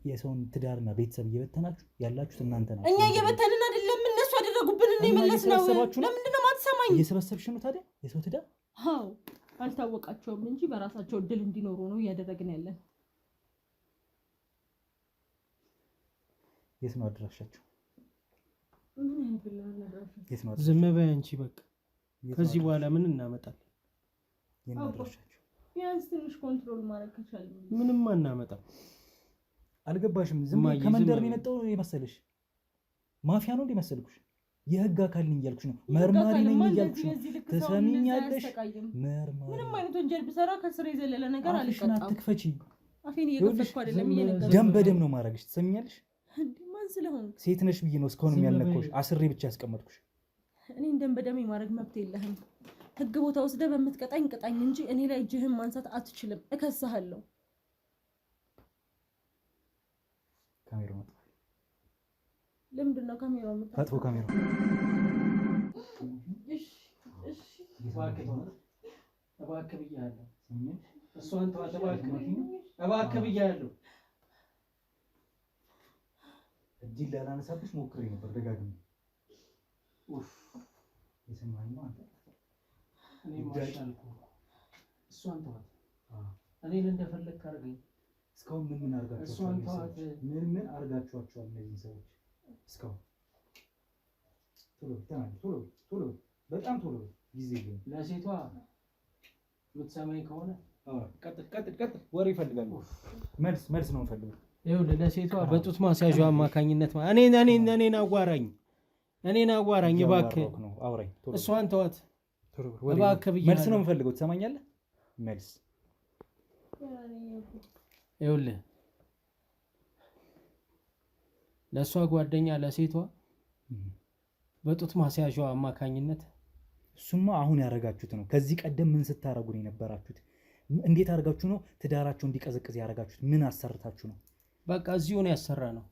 የሰውን ትዳርና ቤተሰብ እየበተናችሁ ያላችሁት እናንተ ናችሁ። እኛ እየበተንን አይደለም፣ እነሱ አደረጉብን እንደ መለስ ነው። ለምንድን ነው የማትሰማኝ? እየሰበሰብሽ ነው ታዲያ የሰው ትዳር? አዎ አልታወቃቸውም እንጂ በራሳቸው እድል እንዲኖሩ ነው እያደረግን ያለን። የት ነው አድራሻቸው? ዝም በይ አንቺ በቃ። ከዚህ በኋላ ምን እናመጣለን? ቢያንስ ትንሽ ኮንትሮል ማድረግ ከቻልን ምንም አናመጣም። አልገባሽም? ዝም ከመንደር ነው የመጣው የመሰለሽ? ማፊያ ነው እንደመሰልኩሽ? የህግ አካል ነኝ እያልኩሽ ነው። መርማሪ ነኝ እያልኩሽ ነው። ተሰሚኛለሽ? መርማሪ ምንም አይነት ወንጀል ብሰራ ከስር የዘለለ ነገር አልቀጣም። አትክፈቺ። አፌን እየከፈትኩ አይደለም እየነገርኩሽ። ደም በደም ነው ማድረግሽ። ተሰሚኛለሽ? ማን ስለሆንኩ? ሴት ነሽ ብዬ ነው እስካሁን ያልነካሁሽ፣ አስሬ ብቻ ያስቀመጥኩሽ። እኔ ደም በደም የማድረግ መብት የለህም። ህግ ቦታ ወስደህ በምትቀጣኝ ቅጣኝ እንጂ እኔ ላይ እጅህን ማንሳት አትችልም። እከስሃለሁ። ካሜራው መጣ። ለምንድን ነው ካሜራው መጣ? አጥፎ ካሜራው። እሺ እባክህ ብያለሁ። እሷን ተዋት እባክህ ብያለሁ። እጅን ላላነሳብሽ ሞክሬ ነበር ደጋግሜ። የሰማኸኝ ነው አንተ? እኔም አልቻልኩም። እሷን ተዋት። እኔን እንደፈለግህ አድርገኝ። እስካሁን ምን አድርጋችኋቸዋል? እሷን ተዋት። ምን አድርጋችኋቸዋል እነዚህ ሰዎች እስካሁን? ቶሎ በጣም ቶሎ ጊዜ ግን ለሴቷ የምትሰማኝ ከሆነ ቀጥል። ወሬ ይፈልጋሉ። መልስ ነው የምፈልገው። ይኸውልህ ለሴቷ በጡት ማስያዣ አማካኝነት እኔን አዋራኝ እባክህ። እሷን ተዋት እባክህ ብዬሽ። መልስ ነው የምፈልገው። ትሰማኛለህ? መልስ። ይኸውልህ ለእሷ ጓደኛ ለሴቷ በጡት ማስያዣ አማካኝነት። እሱማ አሁን ያደረጋችሁት ነው። ከዚህ ቀደም ምን ስታረጉ ነው የነበራችሁት? እንዴት አድርጋችሁ ነው ትዳራቸው እንዲቀዘቅዝ ያደረጋችሁት? ምን አሰርታችሁ ነው? በቃ እዚሁ ነው ያሰራ ነው።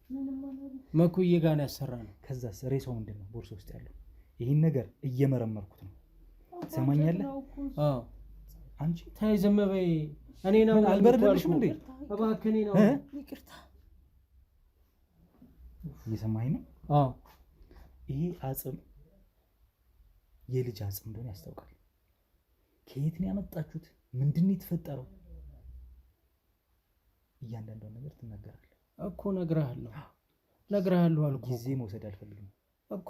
መኩዬ ጋር ነው ያሰራ ነው። ከዛስ ሬሳው ምንድን ነው ቦርሳ ውስጥ ያለው? ይህን ነገር እየመረመርኩት ነው። ትሰማኛለህ? አዎ አንቺ ተይ ዝም በይ። እኔ ነው አልበረደልሽም እንዴ? እባክህ እኔ ነው። ይቅርታ። እየሰማኸኝ ነው? አዎ ይሄ አጽም የልጅ አጽም እንደሆነ ያስታውቃል። ከየት ነው ያመጣችሁት? ምንድን ነው የተፈጠረው? እያንዳንዷን ነገር ትናገራለህ እኮ። ነግረሃለሁ አልኩ። ጊዜ መውሰድ አልፈልግም እኮ።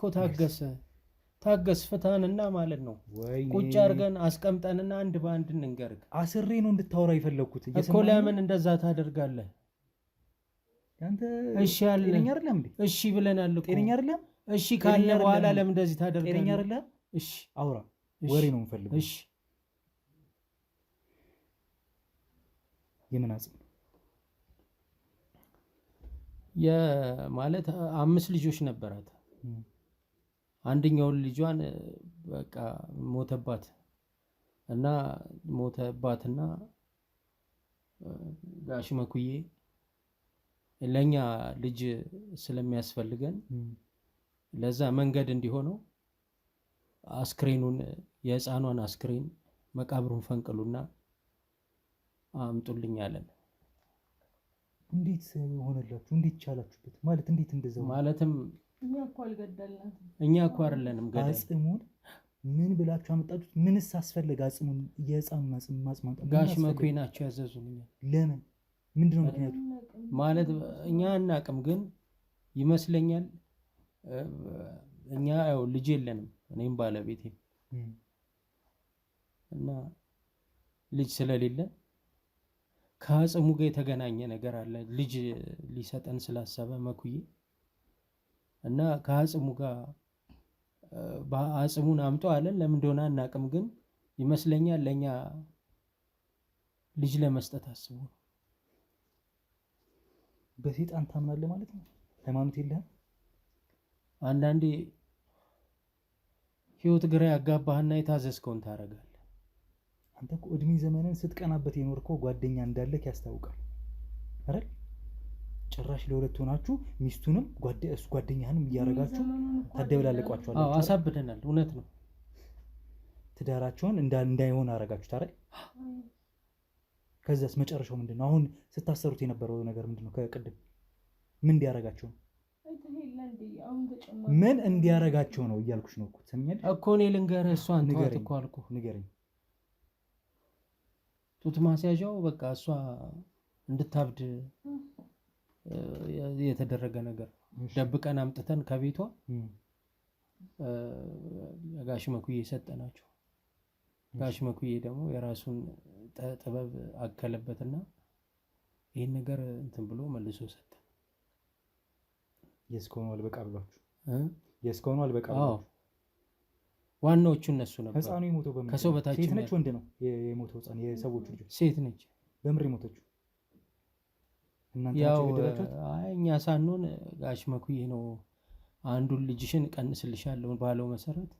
ታገስ ፍታንና ማለት ነው። ቁጭ አድርገን አስቀምጠንና አንድ በአንድ እንንገርግ። አስሬ ነው እንድታወራ የፈለግኩት እኮ። ለምን እንደዛ ታደርጋለህ? አንተ እሺ ያለ ጤነኛ አይደለም እንዴ? እሺ ብለናል እኮ። ጤነኛ አይደለም? እሺ ካለ በኋላ ለምን እንደዚህ ታደርጋለህ? ጤነኛ አይደለም? እሺ አውራ። ወሬ ነው የምፈልገው። እሺ የምን አጽም? ማለት 5 ልጆች ነበራት። አንደኛውን ልጇን በቃ ሞተባትና ጋሽ መኩዬ ለኛ ልጅ ስለሚያስፈልገን ለዛ መንገድ እንዲሆነው አስክሬኑን የህፃኗን አስክሬን መቃብሩን ፈንቅሉና አምጡልኝ አለን። እንዴት ሆነላችሁ? እንዴት ቻላችሁበት? ማለት እንዴት እንደዛው? ማለትም እኛ እኮ አልገደልናትም። እኛ እኮ አይደለንም ገዳይ። አጽሙን ምን ብላችሁ አመጣችሁት? ምንስ አስፈለገ? አጽሙን የህፃኑን አጽም ማጽማት ጋሽ መኩዬ ናቸው ያዘዙልኝ። ለምን? ምንድነው ምክንያቱ? ማለት እኛ አናቅም፣ ግን ይመስለኛል እኛ ያው ልጅ የለንም፣ እኔም ባለቤቴም እና ልጅ ስለሌለን ከአጽሙ ጋር የተገናኘ ነገር አለ። ልጅ ሊሰጠን ስላሰበ መኩዬ እና ከአጽሙ ጋር አጽሙን አምጦ አለን። ለምን እንደሆነ አናቅም፣ ግን ይመስለኛል ለኛ ልጅ ለመስጠት አስቦ ነው። በሰይጣን ታምናለህ ማለት ነው? ሃይማኖት የለህም? አንዳንዴ ህይወት ግራ ያጋባህና የታዘዝከውን ታደርጋለህ። አንተ እኮ እድሜ ዘመንን ስትቀናበት የኖርከው ጓደኛ እንዳለክ ያስታውቃል አይደል? ጭራሽ ለሁለት ሆናችሁ ሚስቱንም እሱ ጓደኛህንም እያረጋችሁ ታደበላለቋቸዋል። አዎ አሳብደናል። እውነት ነው። ትዳራቸውን እንዳይሆን አረጋችሁት አይደል? ከዛስ መጨረሻው ምንድነው? አሁን ስታሰሩት የነበረው ነገር ምንድነው? ከቅድም ምን እንዲያረጋቸው ነው? ምን እንዲያረጋቸው ነው እያልኩሽ ነው እኮ ትሰሚኛለሽ እኮ እኔ ልንገርህ። እሷን ተዋት እኮ አልኩህ። ንገረኝ። ጡት ማስያዣው በቃ እሷ እንድታብድ የተደረገ ነገር ደብቀን አምጥተን ከቤቷ ጋሽ መኩዬ ሰጠናቸው። ጋሽ መኩዬ ደግሞ የራሱን ጥበብ አከለበትና ይህን ነገር እንትን ብሎ መልሶ ሰጠ። የስኮኑ አልበቃ ብሏችሁ የስኮኑ አልበቃ ብሏችሁ ዋናዎቹ እነሱ ነበር። ህፃኑ የሞተው በምን? ከሰው በታች ሴት ነች ወንድ ነው የሞተው? ህፃን የሰዎቹ ልጅ ሴት ነች። በምር የሞተችው እናንተ ያው ናችሁ የገደላችሁት? እኛ ሳንሆን ጋሽ መኩዬ ነው አንዱን ልጅሽን ቀንስልሻለሁ ባለው መሰረት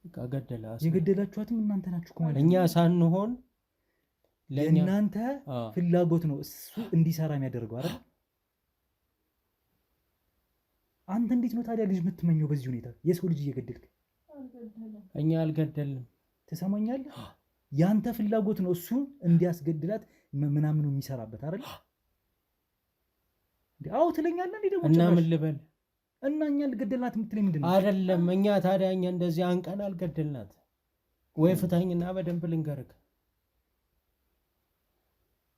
በቃ ገደለ። የገደላችኋትም እናንተ ናችሁ እኮ ማለት እኛ ሳንሆን ለእናንተ ፍላጎት ነው እሱ እንዲሰራ የሚያደርገው አይደል? አንተ እንዴት ነው ታዲያ ልጅ የምትመኘው በዚህ ሁኔታ? የሰው ልጅ እየገደልክ። እኛ አልገደልንም። ትሰማኛለህ? ያንተ ፍላጎት ነው እሱ እንዲያስገድላት ምናምኑ የሚሰራበት አይደል? አዎ ትለኛለህ እንዴ ደግሞ እና ምን ልበል? እና እኛ ልገደልናት የምትለኝ ምንድን ነው? አይደለም እኛ ታዲያ እኛ እንደዚህ አንቀን አልገደልናት። ወይ ፍታኝና በደንብ ልንገርህ።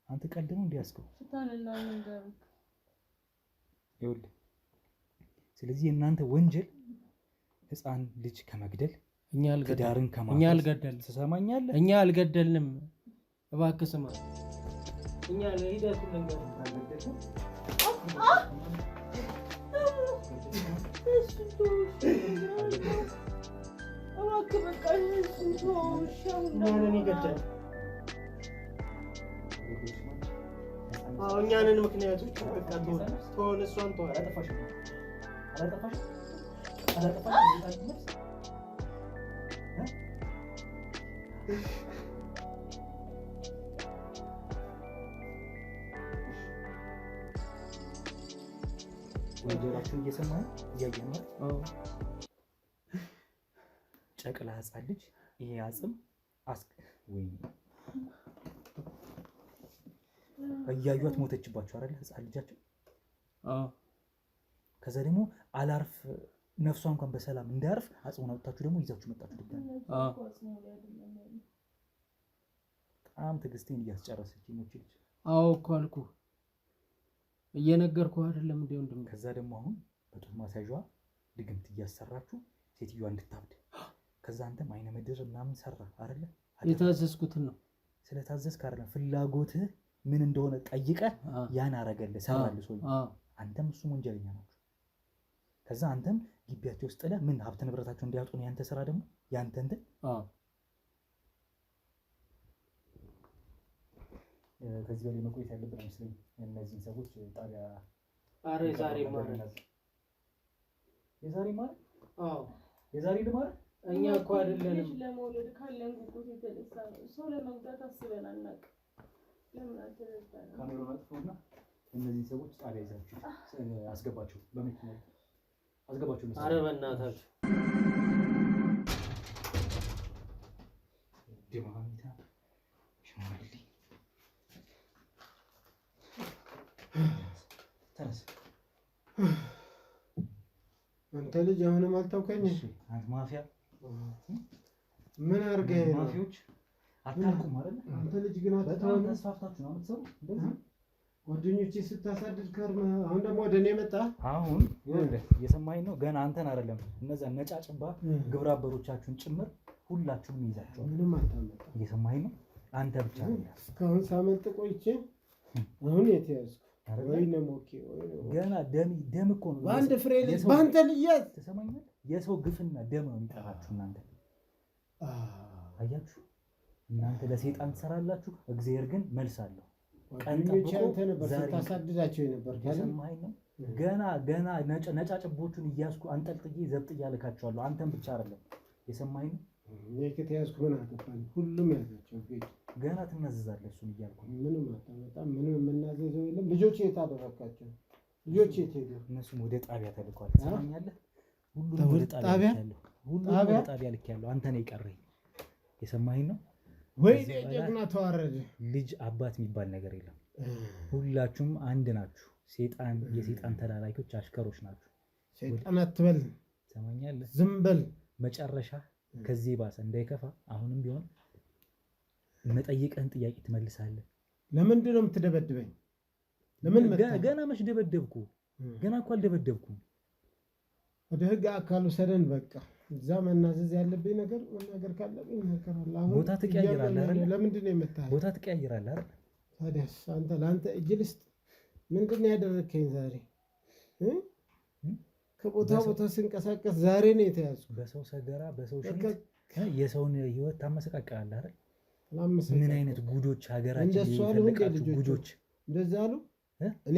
አንተ ቀልድ ነው እንዲያስከው ይኸውልህ። ስለዚህ የእናንተ ወንጀል ህፃን ልጅ ከመግደል ትዳርን እኛ አልገደልንም። ትሰማኛለህ? እኛ አልገደልንም። እባክህ ስማ። እኛ ለሂደቱ ልንገርህ እኛንን ምክንያቶች ተሆን እሷን ተሆን ወንጀላችሁን እየሰማህ እያየህ ነው። ጨቅላ ህፃን ልጅ ይሄ አጽም ወይ እያዩት ሞተችባቸው አይደል? ህፃን ልጃቸው። ከዛ ደግሞ አላርፍ ነፍሷ እንኳን በሰላም እንዳያርፍ አጽሙን አውጥታችሁ ደግሞ ይዛችሁ መጣችሁ ድጋሚ። በጣም ትዕግስቴን እያስጨረሰችኝ ነው ልጅ። አዎ እኮ አልኩህ፣ እየነገርኩህ አይደለም እንዴ ወንድም። ከዛ ደግሞ አሁን በጡት ማስያዣዋ ድግምት እያሰራችሁ ሴትዮዋ እንድታብድ። ከዛ አንተም አይነ ምድር ምናምን ሰራ አይደለ? የታዘዝኩትን ነው። ስለታዘዝክ አይደለም ፍላጎትህ ምን እንደሆነ ጠይቀህ ያን አረገልህ ሰራልህ ሰው። አንተም እሱም ወንጀለኛ ናችሁ። ከዛ አንተም ግቢያቸው ውስጥ ጥለህ ምን ሀብት ንብረታቸው እንዲያጡ ነው ያንተ ስራ ደግሞ ያንተ እንትን። ከዚህ በላይ መቆየት ያለብን አይመስለኝም። እነዚህን ሰዎች ጣቢያ የዛሬ ማለት የዛሬ ልማር እኛ እኮ አይደለንም ለመውለድ ካለን ጉጉት የተነሳ ሰው ለመምጣት አስበን አናውቅም። ለምን አልተረዳንም? ካሜራ መጥፎና እነዚህ ሰዎች ጣቢያ ይዛችሁ አስገባቸው፣ በመኪና አስገባቸው። ኧረ በእናታችሁ ዲማሚታ ሽማግሌ ተነስ። አንተ ልጅ አሁንም አልታውከኝ። አንተ ማፊያ ምን አድርገህ ነው? ማፊያዎች አታልቁም አይደል? አንተ ልጅ ግን በጣም ተስፋፍታችሁ ነው የምትሰሩ። እንደዚህ ጓደኞቼ ስታሳድድ ከርመህ አሁን ደግሞ ወደ እኔ መጣ። አሁን እየሰማኸኝ ነው? ገና አንተን አይደለም እነዛ ነጫጭባ ግብረ አበሮቻችሁን ጭምር ሁላችሁም ይዛችኋል። ምንም አታመጣ። እየሰማኸኝ ነው? አንተ ብቻ ነው እስካሁን ሳመልጥ ቆይቼ አሁን የተያዝኩ ወይ ነው ሞኬ ገና ደም እኮ ነው። በአንድ ፍሬ ልጅ በአንተ ልያዝ። ትሰማኛለህ? የሰው ግፍና ደም ነው የሚጠፋችሁ እናንተ። አያችሁ፣ እናንተ ለሰይጣን ትሰራላችሁ፣ እግዚአብሔር ግን መልስ አለው። ቀን ጠብቆ አንተ ነበር ስታሳድዳቸው ነበር። የሰማኸኝ ነው? ገና ነጫጭቦቹን እያስኩ አንጠልጥዬ ዘብጥ እያልካቸዋለሁ። አንተም ብቻ አይደለም። የሰማኸኝ ነው? እኔ ከተያዝኩ ምን አገባኝ? ሁሉም ያዛቸው ቤት ገና ትናዘዛለህ። እሱን እያልኩ ምንም አታመጣም። ምንም የምናዘዘው የለም። ልጆች የት አደረካቸው? ልጆች የት ሄዱ? እነሱም ወደ ጣቢያ ተልኳል። ትሰማኛለህ? ሁሉም ወደ ጣቢያ ልኬያለሁ። አንተ ነው የቀረኝ። የሰማኸኝ ነው ወይ? ጀግና ተዋረደ። ልጅ አባት የሚባል ነገር የለም። ሁላችሁም አንድ ናችሁ። የሰይጣን ተላላኪዎች አሽከሮች ናችሁ። ሰይጣን አትበል። ትሰማኛለህ? ዝም በል። መጨረሻ ከዚህ ባሰ እንዳይከፋ አሁንም ቢሆን መጠይቅህን ጥያቄ ትመልሳለህ። ለምንድን ነው የምትደበድበኝ? ለምን መጣ? ገና መች ደበደብኩ? ገና እኮ አልደበደብኩም። ወደ ህግ አካሉ ሰደን በቃ እዛ መናዘዝ ያለብኝ ነገር መናገር ካለብኝ እናገራለሁ። አሁን ቦታ ትቀያይራለህ አይደል? ለምንድን ነው የመጣኸው? ቦታ ትቀያይራለህ አይደል? ታዲያስ አንተ ለአንተ እጅ ልስጥ? ምንድን ነው ያደረግከኝ ዛሬ? ከቦታ ቦታ ስንቀሳቀስ ዛሬ ነው የተያዝኩ። በሰው ሰገራ በሰው ሽንት የሰውን ህይወት ታመሰቃቀላለህ አይደል? ምን አይነት ጉዶች ሀገራችን የሚፈልቃችሁ ጉዶች እንደዛ አሉ። እኔ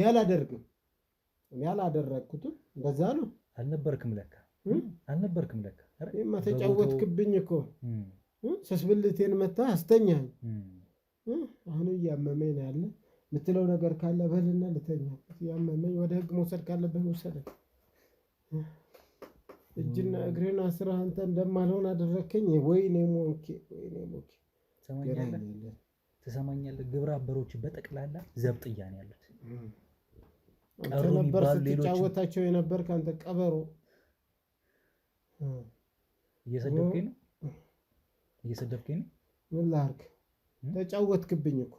አላደረግኩትም። እንደዛ አሉ። አልነበርክም ለካ እኔማ ተጫወትክብኝ እኮ። ሰስብልቴን መታ አስተኛኝ። አሁን እያመመኝ ነው ያለ። የምትለው ነገር ካለ በልና ልተኛ። እያመመኝ ወደ ህግ መውሰድ ካለብህ ውሰደኝ። እጅና እግሬን አስረህ አንተ እንደማልሆን አደረከኝ። ወይኔ ሞኬ። ትሰማኛለህ? ግብረ አበሮች በጠቅላላ ዘብጥያ ነው ያሉት። አንተ ነበር ስትጫወታቸው የነበር ከአንተ ቀበሮ። እየሰደብከኝ ነው። ምን ላድርግ? ተጫወትክብኝ እኮ።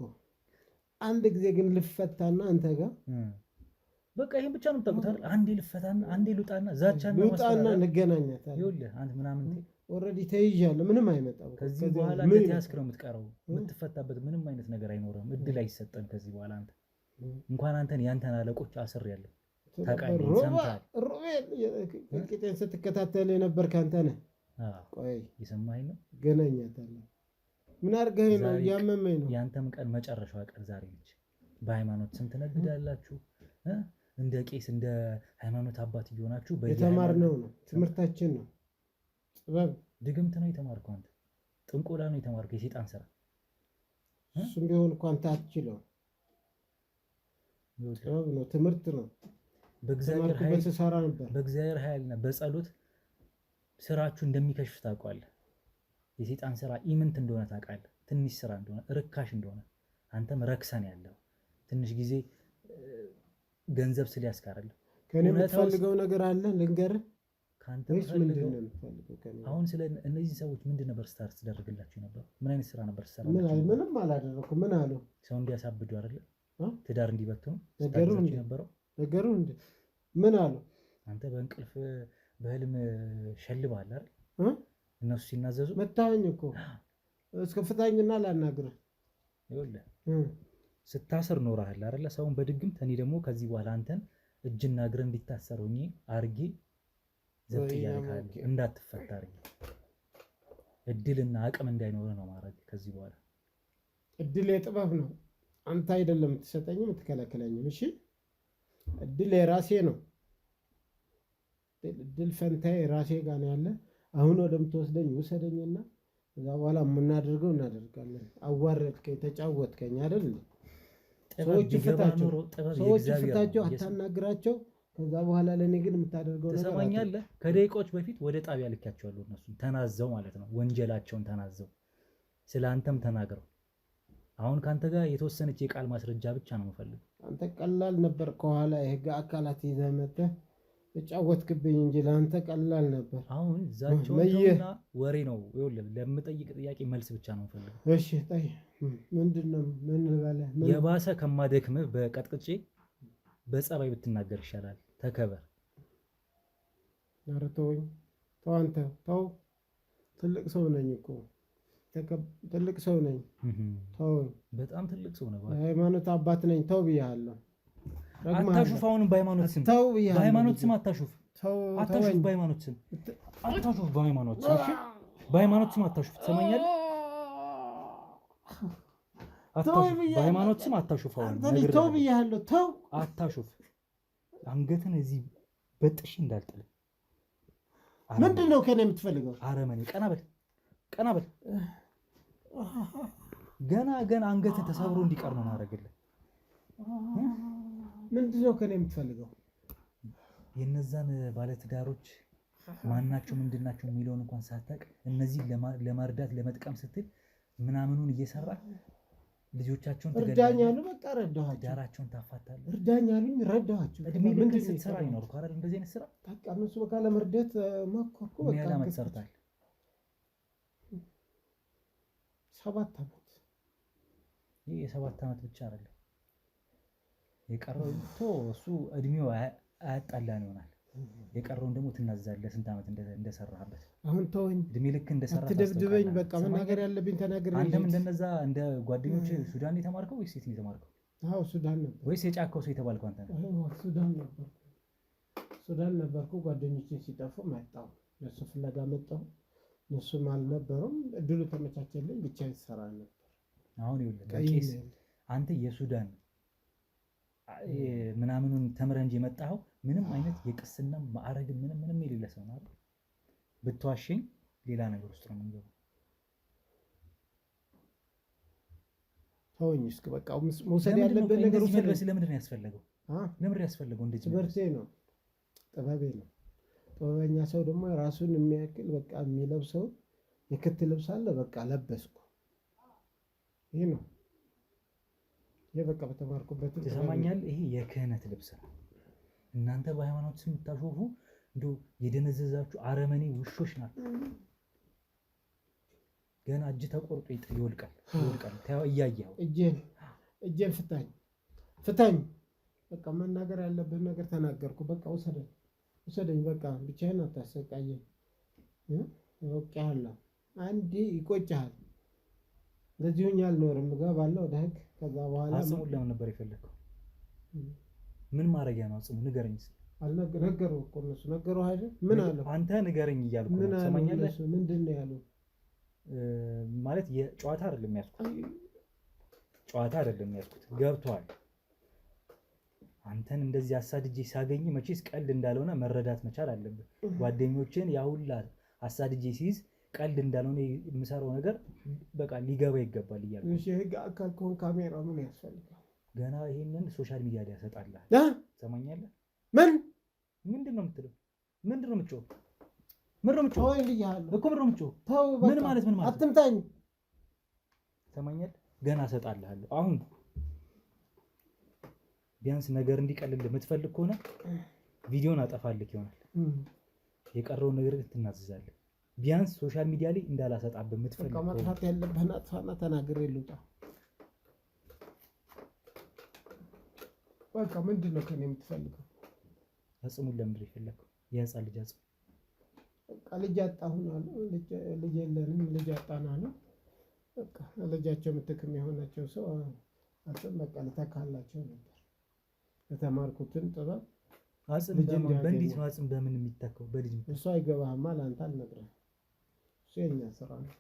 አንድ ጊዜ ግን ልፈታና አንተ ጋር በቃ ይሄን ብቻ ነው የምታውቁት አይደል? አንዴ ልፈታና አንዴ ልውጣና ዛቻና ልውጣና እንገናኛታለን። ይኸውልህ አንተ ምናምን ኦልሬዲ ተይዣለሁ። ምንም አይመጣም። ከዚህ በኋላ እንደተያዝክ ነው የምትቀረው። የምትፈታበት ምንም አይነት ነገር አይኖርም። እድል አይሰጠም ከዚህ በኋላ። አንተ እንኳን አንተን ያንተን አለቆች አስሬያለሁ። ታውቃለህ? ሰምተሃል? ሮቤል ስትከታተል የነበር ካንተ ነህ። ቆይ የሰማኸኝ ነው። ገናኛታለን። ምን አድርገኸኝ ነው? እያመመኝ ነው። ያንተም ቀን መጨረሻዋ ቀን ዛሬ ነች። በሃይማኖት ስም ትነግዳላችሁ። እንደ ቄስ እንደ ሃይማኖት አባት እየሆናችሁ የተማርነው ነው። ትምህርታችን ነው። ጥበብ ድግምት ነው የተማርከው አንተ። ጥንቆላ ነው የተማርከው። የሰይጣን ስራ። እሱም ቢሆን እኮ አንተ አትችለው። ጥበብ ነው፣ ትምህርት ነው። በእግዚአብሔር ኃይልና በጸሎት ስራችሁ እንደሚከሽፍ ታውቃለህ። የሰይጣን ስራ ኢምንት እንደሆነ ታውቃለህ። ትንሽ ስራ እንደሆነ ርካሽ እንደሆነ አንተም ረክሰን ያለው ትንሽ ጊዜ ገንዘብ ስለያዝክ አይደለም። ከኔ የምትፈልገው ነገር አለ ልንገርህ። ካንተ አሁን ስለ እነዚህ ሰዎች ምንድን ነበር ስትደረግላችሁ ነበር? ምን አይነት ስራ ነበር ስትሰራላችሁ? ምንም አላደረኩም። ምን አሉ? ሰው እንዲያሳብዱ አይደለ? ትዳር እንዲበትኑ ነገሩ እንዴ? ምን አሉ? አንተ በእንቅልፍ በህልም ሸልበሃል አይደል? እነሱ ሲናዘዙ መታኝ እኮ እስከ ፍታኝና ላናግርህ። ይኸውልህ ስታስር ኖረሃል አይደለ? ሰውን በድግምት እኔ ደግሞ ከዚህ በኋላ አንተን እጅና እግር እንዲታሰሩኝ አርጌ ዘጥ ያደርጋል። እንዳትፈታ አርጌ እድልና አቅም እንዳይኖር ነው ማድረግ። ከዚህ በኋላ እድል የጥበብ ነው። አንተ አይደለም የምትሰጠኝም የምትከለክለኝም። እሺ እድል የራሴ ነው። እድል ፈንታዬ ራሴ ጋር ነው ያለ። አሁን ወደምትወስደኝ ውሰደኝና ከዛ በኋላ የምናደርገው እናደርጋለን። አዋረድከኝ፣ ተጫወትከኝ አይደል? ሰዎች ፍታቸው፣ አታናግራቸው። ከዛ በኋላ ለእኔ ግን የምታደርገው ነገር ትሰማኛለህ? ከደቂቃዎች በፊት ወደ ጣቢያ ልካቸዋለሁ። እነሱን ተናዘው ማለት ነው፣ ወንጀላቸውን ተናዘው ስለ አንተም ተናግረው። አሁን ከአንተ ጋር የተወሰነች የቃል ማስረጃ ብቻ ነው የምፈልገው። አንተ ቀላል ነበር። ከኋላ የህግ አካላት ይዘህ መጥተህ ተጫወትክብኝ እንጂ ለአንተ ቀላል ነበር። አሁን ዛቸውና ወሬ ነው። ይኸውልህ ለምጠይቅ ጥያቄ መልስ ብቻ ነው የምፈልገው። እሺ ታይ ምንድን ነው? ምን ልበለህ? የባሰ ከማደክምህ በቀጥቅጬ በጸባይ ብትናገር ይሻላል። ተከበር። ኧረ ተወኝ፣ ተው አንተ ተው። ትልቅ ሰው ነኝ እኮ ትልቅ ሰው ነኝ። ተወኝ። በጣም ትልቅ ሰው ነው። ሃይማኖት አባት ነኝ። ተው ብያለሁ። አታሹፍ። አሁንም በሃይማኖት ስም ተው ብያለሁ። በሃይማኖት ስም አታሹፍ። አታሹፍ። በሃይማኖት ስም አታሹፍ። በሃይማኖት ስም እሺ፣ በሃይማኖት ስም አታሹፍ። ትሰማኛለህ? አታሹፍ። በሃይማኖት ስም አታሹፍ። አሁን ተው ብያለሁ። ተው አታሹፍ። አንገትን እዚህ በጥሽ እንዳልጥል። ምንድን ነው ከኔ የምትፈልገው? አረመኔ ቀና በል ቀና በል። ገና አንገት ተሰብሮ እንዲቀር ነው ማድረግልህ። ምንድነው ከኔ የምትፈልገው? የነዛን ባለትዳሮች ማናቸው ምንድናቸው የሚለውን እንኳን ሳታውቅ እነዚህ ለማርዳት ለመጥቀም ስትል ምናምኑን እየሰራ ልጆቻቸውን እርዳኝ አሉ። በቃ ረዳኋቸው። ዳራቸውን ታፋታለህ። እርዳኝ አሉኝ፣ ረዳኋቸው። እድሜ ልክ ስትሰራ ይኖር እኮ አይደል? እንደዚህ አይነት ስራ በቃ እነሱ በቃ ለመርዳት ሞከርኩ። በቃ ምን ዓመት ሰርታል? 7 ዓመት። ይህ የ7 ዓመት ብቻ አይደለም የቀረው እሱ እድሜው አያጣላን ይሆናል። የቀረውን ደግሞ ትናዛለህ ስንት ዓመት እንደሰራህበት። አሁን ተወኝ፣ እድሜ ልክ እንደሰራ አትደብድበኝ። በቃ መናገር ያለብኝ ተናግሬ። አንተም እንደነዛ እንደ ጓደኞች ሱዳን የተማርከው ወይስ የት ነው የተማርከው? አዎ ሱዳን ነበር። ወይስ የጫካው ሰው የተባልከው አንተ ነህ? አዎ ሱዳን ነበርኩ። ጓደኞቼ ሲጠፉ መጣሁ፣ እነሱ ፍለጋ መጣሁ። እነሱም አልነበሩም። እድሉ ተመቻቸልኝ፣ ብቻ ይሰራ ነበር። አሁን ይኸውልህ አንተ የሱዳን ምናምኑን ተምረህ እንጂ የመጣኸው ምንም አይነት የቅስና ማዕረግ ምንም የሌለ ሰው ነው አይደል? ብትዋሸኝ ሌላ ነገር ውስጥ ነው የምንገባው። ተወኝ እስኪ በቃ መውሰድ ያለብን ነገር ውስጥ ለምንድን ነው ያስፈለገው? ለምንድን ነው ያስፈለገው? እንደዚህ ትምህርቴ ነው፣ ጥበቤ ነው። ጥበበኛ ሰው ደግሞ ራሱን የሚያክል በቃ የሚለብሰው የክት ልብስ አለ። በቃ ለበስኩ። ይሄ ነው ይሄ በቃ በተማርኩበት። ትሰማኛለህ? ይሄ የክህነት ልብስ ነው። እናንተ በሃይማኖት ስም የምታሾፉ እንደው የደነዘዛችሁ አረመኔ ውሾች ናቸው። ገና እጅ ተቆርጦ ይወድቃል። እያየኸው እጄን ፍታኝ። በቃ መናገር ያለብን ነገር ተናገርኩ። በቃ ውሰደኝ። በቃ ብቻዬን አታሰቃየኝ። ያውቃለሁ አንዴ ይቆጭሃል። እንደዚሁኝ አልኖርም። እገባለሁ ወደ ህግ። ከዛ በኋላ አጽሙን ለምን ነበር የፈለግከው? ምን ማድረጊያ ነው አጽሙ? ንገረኝ። ነገሩህ እኮ እነሱ ነገሩህ አይደል? ምን አለው? አንተ ንገረኝ እያልኩ ነው። ሰማኛለህ? ምንድን ነው ያሉ? ማለት የጨዋታ አይደለም ያዝኩት። ገብቶሃል? አንተን እንደዚህ አሳድጄ ሳገኝ መቼስ ቀልድ እንዳልሆነ መረዳት መቻል አለብን። ጓደኞችን ያሁላ አሳድጄ ሲይዝ ቀልድ እንዳልሆነ የምሰራው ነገር በቃ ሊገባ ይገባል እያልኩ። እሺ ህግ አካል ከሆነ ካሜራ ምን ያስፈልጋል? ገና ይሄንን ሶሻል ሚዲያ ላይ ያሰጣልሃል። ሰማኛለህ? ምንድን ነው የምትለው? ምንድን ነው የምትጮህ? ምን ማለት አትምታኝ። ሰማኛለህ? ገና እሰጣልሃለሁ። አሁን ቢያንስ ነገር እንዲቀልልህ የምትፈልግ ከሆነ ቪዲዮን አጠፋልህ ይሆናል። የቀረውን ነገር ትናዘዛለህ። ቢያንስ ሶሻል ሚዲያ ላይ እንዳላሰጣብህ የምትፈልግ ከሆነ ማጥፋት ያለብህን አጥፋና ተናግሬ ልውጣ። በቃ ምንድን ነው ከእኔ የምትፈልገው? አጽሙን ለምንድን ነው የፈለግከው? የህፃን ልጅ አጽም። በቃ ልጅ አጣሁን አሉ። ልጅ የለንም፣ ልጅ አጣና ነው። በቃ ልጃቸው ምትክ የሆናቸው ሰው አጽም በቃ ልተካላቸው ነበር። የተማርኩትን ጥበብ አጽም በእንዴት ነው አጽም በምን የሚተካው? በልጅ እሱ አይገባህማ። ለአንተ አልነግረህም። እሱ የኛ ስራ ነው።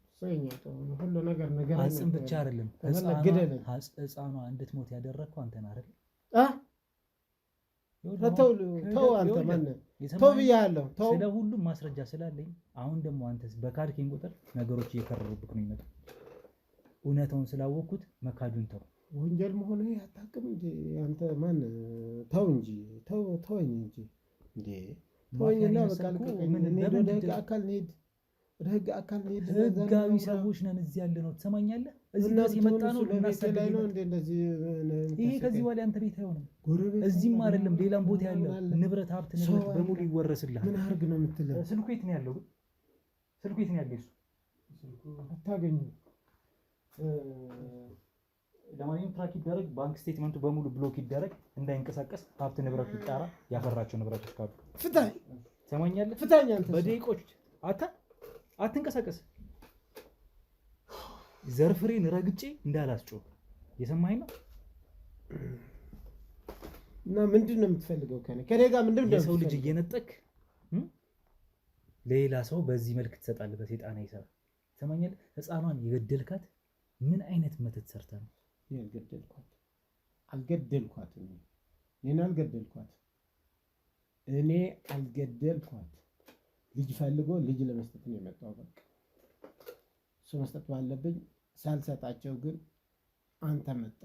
እሱ የኛ ጥበብ ነው። ሁሉ ነገር አጽም ብቻ አይደለም። ህፃኗ እንድትሞት ያደረግከው አንተ ነህ አይደል? ተው አንተ ማነህ? ተው ብያለሁ። ተው። ስለ ሁሉም ማስረጃ ስላለኝ አሁን ደግሞ አንተ በካድከኝ ቁጥር ነገሮች እየከረሩብክ ነው የሚመጡ። እውነታውን ስላወቅኩት መካዱን ተው። ወንጀል መሆኑ አታውቅም እንዴ አንተ? ማን? ተው እንጂ ተወኝ እንጂ እንዴ! ተወኝና በቃ ወደ ህግ አካል እንሂድ። ህጋዊ ሰዎች ነን እዚህ ያለ ነው። ትሰማኛለህ? እዚህ ድረስ የመጣ ነው ልናሳድግ ነው። ይሄ ከዚህ በኋላ አንተ ቤት አይሆንም። እዚህም አይደለም ሌላም ቦታ ያለ ንብረት ሀብት ንብረት በሙሉ ይወረስልሃል። ምን አድርግ ነው የምትለው? ስልኩ የት ነው ያለው? ስልኩ የት ነው ያለው? እሱ አታገኙም። ለማንኛውም ትራክ ይደረግ፣ ባንክ ስቴትመንቱ በሙሉ ብሎክ ይደረግ፣ እንዳይንቀሳቀስ፣ ሀብት ንብረቱ ይጣራ፣ ያፈራቸው ንብረቶች ካሉ ፍታኝ። ትሰማኛለህ? ፍታኝ አንተ በደቂቆች አትንቀሳቀስ። ዘርፍሬን ረግጬ እንዳላስጮህ የሰማኸኝ ነው። እና ምንድን ነው የምትፈልገው ከኔ ጋር? ምንድን ነው የሰው ልጅ እየነጠቅ ሌላ ሰው በዚህ መልክ ትሰጣለህ? በሰይጣናዊ ስራ ትሰማኛለህ? ህፃኗን የገደልካት ምን አይነት መተት ሰርተህ ነው? አልገደልኳትም። እኔ አልገደልኳት። ልጅ ፈልጎ ልጅ ለመስጠት ነው የመጣው። በቃ መስጠት ባለብኝ ሳልሰጣቸው ግን አንተ መጣ።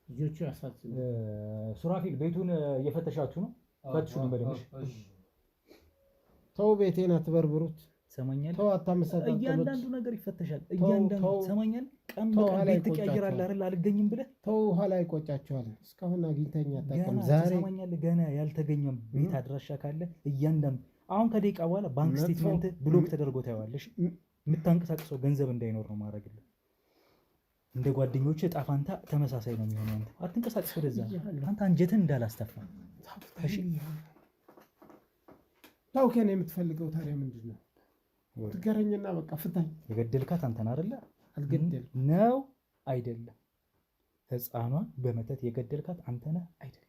ልጆቹ ያሳዝኑ። ሱራፊል ቤቱን እየፈተሻችሁ ነው? ፈትሹን በደንብ። ተው ቤቴን አትበርብሩት። ሰማኛለህ? ተው አታመሰጣጥሩት። እያንዳንዱ ነገር ይፈተሻል። እያንዳንዱ ሰማኛለህ? ቀን በቀን ቤት ትቀያየራለህ አይደል? አልገኝም ብለህ ተው። ኋላ ይቆጫቸዋል። እስካሁን አግኝተኛ አታውቅም። ዛሬ ሰማኛለህ? ገና ያልተገኘም ቤት አድራሻ ካለ እያንዳንዱ አሁን ከደቂቃ በኋላ ባንክ ስቴትመንት ብሎክ ተደርጎ ታየዋለሽ። የምታንቀሳቅሰው ገንዘብ እንዳይኖር ነው ማድረግልህ። እንደ ጓደኞች እጣ ፋንታ ተመሳሳይ ነው የሚሆነው። አንተ አትንቀሳቀስ ወደዛ። አንተ አንጀትን እንዳላስተፋ ታው ከኔ የምትፈልገው ታዲያ ምንድን ነው? ትገረኝና በቃ ፍታኝ። የገደልካት አንተን አይደለ? አልገደልኩም ነው አይደለም? ህፃኗን በመተት የገደልካት አንተ ነህ አይደለም?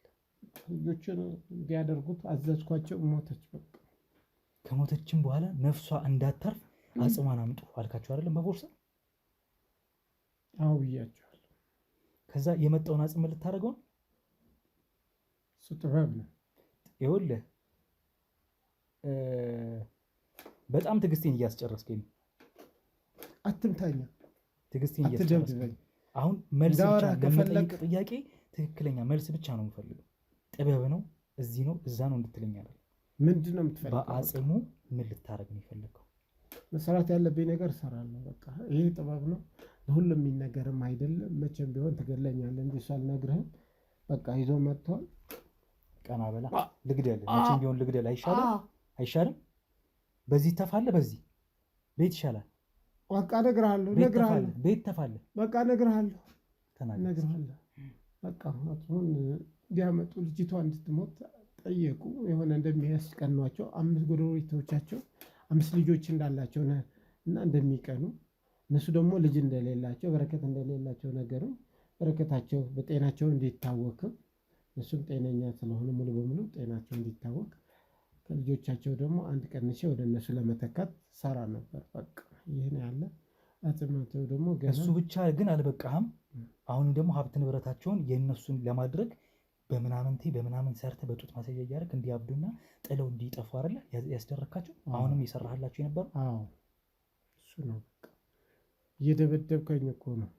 ልጆቹን እንዲያደርጉት አዘዝኳቸው። ሞተች። በቃ ከሞተችም በኋላ ነፍሷ እንዳታርፍ አጽሟን አምጡ አልካቸው አይደለም? በቦርሳ አዎ ብያቸዋለሁ። ከዛ የመጣውን አጽም ልታደርገው ነው። እሱ ጥበብ ነው። ይኸውልህ በጣም ትዕግስቴን እያስጨረስከኝ ነው። አትምታኛ። ትዕግስቴን እያስጨረስከኝ አሁን መልስ ብቻ ለመጠየቅ ጥያቄ ትክክለኛ መልስ ብቻ ነው የምፈልገው። ጥበብ ነው እዚህ ነው እዛ ነው እንድትለኝ አይደል? ምንድን ነው የምትፈልገው? በአጽሙ ምን ልታደርግ ነው የፈለገው? መስራት ያለብኝ ነገር እሰራለሁ። በቃ ይሄ ጥበብ ነው። ለሁሉም የሚነገርም አይደለም። መቼም ቢሆን ትገለኛለህ እንጂ እሱ አልነግርህም። በቃ ይዞ መጥቷል። ቀና በላ ልግደል። መቼም ቢሆን ልግደል። አይሻልም? በዚህ ተፋለ፣ በዚህ ቤት ይሻላል። በቃ እነግርሃለሁ። ቤት ተፋለ። በቃ እነግርሃለሁ። ተናገር። በቃ አሁን እንዲያመጡ ልጅቷ እንድትሞት ጠየቁ። የሆነ እንደሚያስቀኗቸው 5 ጎረቤቶቻቸው 5 ልጆች እንዳላቸው እና እንደሚቀኑ እነሱ ደግሞ ልጅ እንደሌላቸው በረከት እንደሌላቸው ነገሩ በረከታቸው በጤናቸው እንዲታወቅም እሱም ጤነኛ ስለሆነ ሙሉ በሙሉ ጤናቸው እንዲታወቅ ከልጆቻቸው ደግሞ አንድ ቀንሼ ወደ እነሱ ለመተካት ሰራ ነበር። በቃ ይህን ያለ አጽማቸው ደግሞ እሱ ብቻ ግን አልበቃህም። አሁንም ደግሞ ሀብት ንብረታቸውን የእነሱን ለማድረግ በምናምን ሰርተ በጡት ማሳያ እያደረግ እንዲያብዱና ጥለው እንዲጠፉ አይደለ ያስደረካቸው? አሁንም የሰራህላቸው የነበረው? አዎ እሱ ነው። በቃ እየደበደብከኝ እኮ ነው።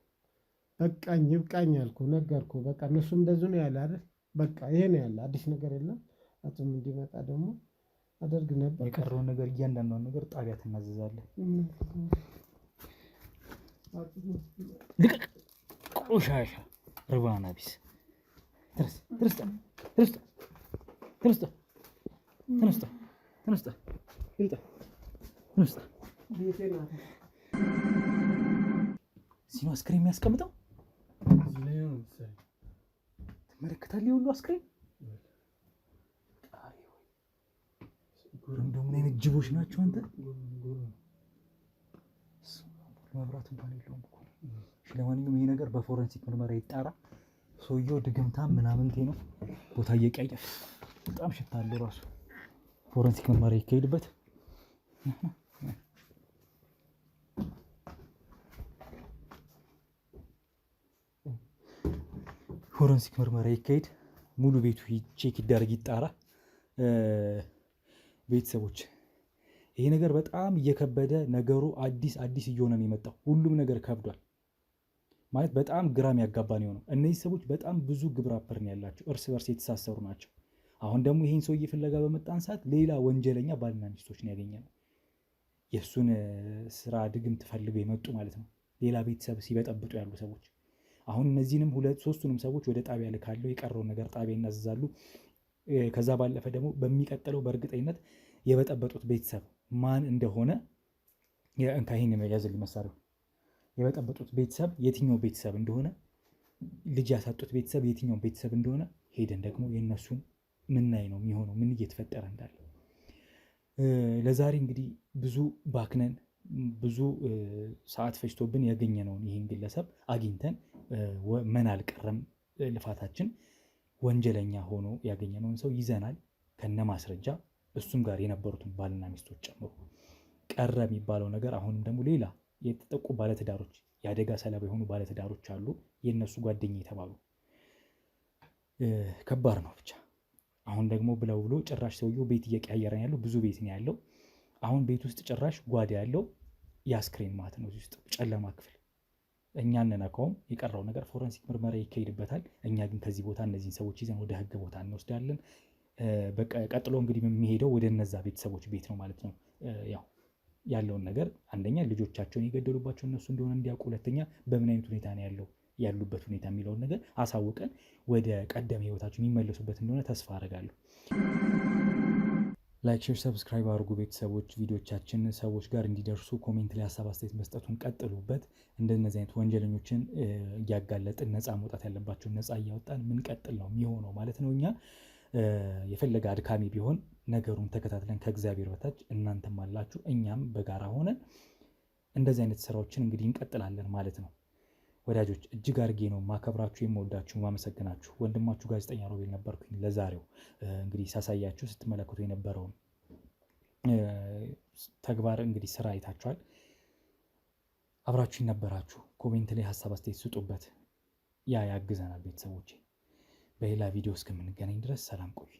በቃኝ ይብቃኝ አልኩ፣ ነገርኩ። በቃ እነሱም እንደዚሁ ነው ያለ አይደል? በቃ ይሄ ነው ያለ፣ አዲስ ነገር የለም። አጽም እንዲመጣ ደግሞ አደርግ ነበር። የቀረውን ነገር እያንዳንዷን ነገር ጣቢያ ትናዘዛለህ። ልቀቅ ቆሻሻ ርባና ቢስ ሲኖ አስክሬን የሚያስቀምጠው ትመለከታለህ። ሁሉ አስክሬን እንደው ምን አይነት ጅቦች ናቸው አንተ። መብራት እንኳን የለውም እኮ። ለማንኛውም ይሄ ነገር በፎረንሲክ ምርመራ ይጣራ። ሰውየው ድግምታም ምናምንቴ ነው። ቦታ እየቀያየር በጣም ሽታ አለው ራሱ። ፎረንሲክ ምርመራ ይካሄድበት። ፎረንሲክ ምርመራ ይካሄድ። ሙሉ ቤቱ ቼክ ይደረግ፣ ይጣራ። ቤተሰቦች ይሄ ነገር በጣም እየከበደ ነገሩ አዲስ እየሆነ ነው የመጣው። ሁሉም ነገር ከብዷል ማለት በጣም ግራም ያጋባን የሆነው። እነዚህ ሰዎች በጣም ብዙ ግብረ አበር ነው ያላቸው፣ እርስ በርስ የተሳሰሩ ናቸው። አሁን ደግሞ ይህን ሰውዬ ፍለጋ በመጣን ሰዓት ሌላ ወንጀለኛ ባልና ሚስቶች ነው ያገኘነው። የእሱን ስራ ድግምት ፈልገው የመጡ ማለት ነው። ሌላ ቤተሰብ ሲበጠብጡ ያሉ ሰዎች። አሁን እነዚህንም 2-3ቱንም ሰዎች ወደ ጣቢያ ልካለው። የቀረውን ነገር ጣቢያ እናዝዛሉ። ከዛ ባለፈ ደግሞ በሚቀጥለው በእርግጠኝነት የበጠበጡት ቤተሰብ ማን እንደሆነ ይህን ያዝልኝ መሳሪያው። የበጠበጡት ቤተሰብ የትኛው ቤተሰብ እንደሆነ፣ ልጅ ያሳጡት ቤተሰብ የትኛው ቤተሰብ እንደሆነ ሄደን ደግሞ የእነሱን ምናይ ነው የሚሆነው፣ ምን እየተፈጠረ እንዳለ። ለዛሬ እንግዲህ ብዙ ባክነን ብዙ ሰዓት ፈጅቶብን ያገኘነውን ይህን ግለሰብ አግኝተን መን አልቀረም ልፋታችን። ወንጀለኛ ሆኖ ያገኘነውን ሰው ይዘናል ከነ ማስረጃ፣ እሱም ጋር የነበሩትን ባልና ሚስቶች ጨምሮ። ቀረ የሚባለው ነገር አሁንም ደግሞ ሌላ የተጠቁ ባለትዳሮች፣ የአደጋ ሰለባ የሆኑ ባለትዳሮች አሉ፣ የእነሱ ጓደኛ የተባሉ። ከባድ ነው ብቻ። አሁን ደግሞ ብለው ብሎ ጭራሽ ሰውየው ቤት እየቀያየረን ያለው ብዙ ቤት ነው ያለው። አሁን ቤት ውስጥ ጭራሽ ጓዳ ያለው የአስክሬን ማት ነው። እዚህ ውስጥ ጨለማ ክፍል እኛ እንነካውም። የቀረው ነገር ፎረንሲክ ምርመራ ይካሄድበታል። እኛ ግን ከዚህ ቦታ እነዚህን ሰዎች ይዘን ወደ ህግ ቦታ እንወስዳለን። ቀጥሎ እንግዲህ የሚሄደው ወደ እነዛ ቤተሰቦች ቤት ነው ማለት ነው። ያው ያለውን ነገር አንደኛ ልጆቻቸውን የገደሉባቸው እነሱ እንደሆነ እንዲያውቁ፣ ሁለተኛ በምን አይነት ሁኔታ ነው ያሉበት ሁኔታ የሚለውን ነገር አሳውቀን ወደ ቀደመ ህይወታቸው የሚመለሱበት እንደሆነ ተስፋ አደርጋለሁ። ላይክ፣ ሼር፣ ሰብስክራይብ አድርጉ ቤተሰቦች። ቪዲዮቻችን ሰዎች ጋር እንዲደርሱ ኮሜንት ላይ ሀሳብ አስተያየት መስጠቱን ቀጥሉበት። እንደነዚህ አይነት ወንጀለኞችን እያጋለጥን ነፃ መውጣት ያለባቸውን ነፃ እያወጣን ምንቀጥል ነው የሚሆነው ማለት ነው። እኛ የፈለገ አድካሚ ቢሆን ነገሩን ተከታትለን ከእግዚአብሔር በታች እናንተም አላችሁ እኛም በጋራ ሆነን እንደዚህ አይነት ስራዎችን እንግዲህ እንቀጥላለን ማለት ነው። ወዳጆች እጅግ አድርጌ ነው ማከብራችሁ፣ የምወዳችሁ፣ ማመሰግናችሁ። ወንድማችሁ ጋዜጠኛ ሮቤል ነበርኩኝ። ለዛሬው እንግዲህ ሳሳያችሁ ስትመለከቱ የነበረውን ተግባር እንግዲህ ስራ አይታችኋል። አብራችሁ ነበራችሁ። ኮሜንት ላይ ሀሳብ አስተያየት ስጡበት። ያ ያግዘናል ቤተሰቦቼ። በሌላ ቪዲዮ እስከምንገናኝ ድረስ ሰላም ቆዩ።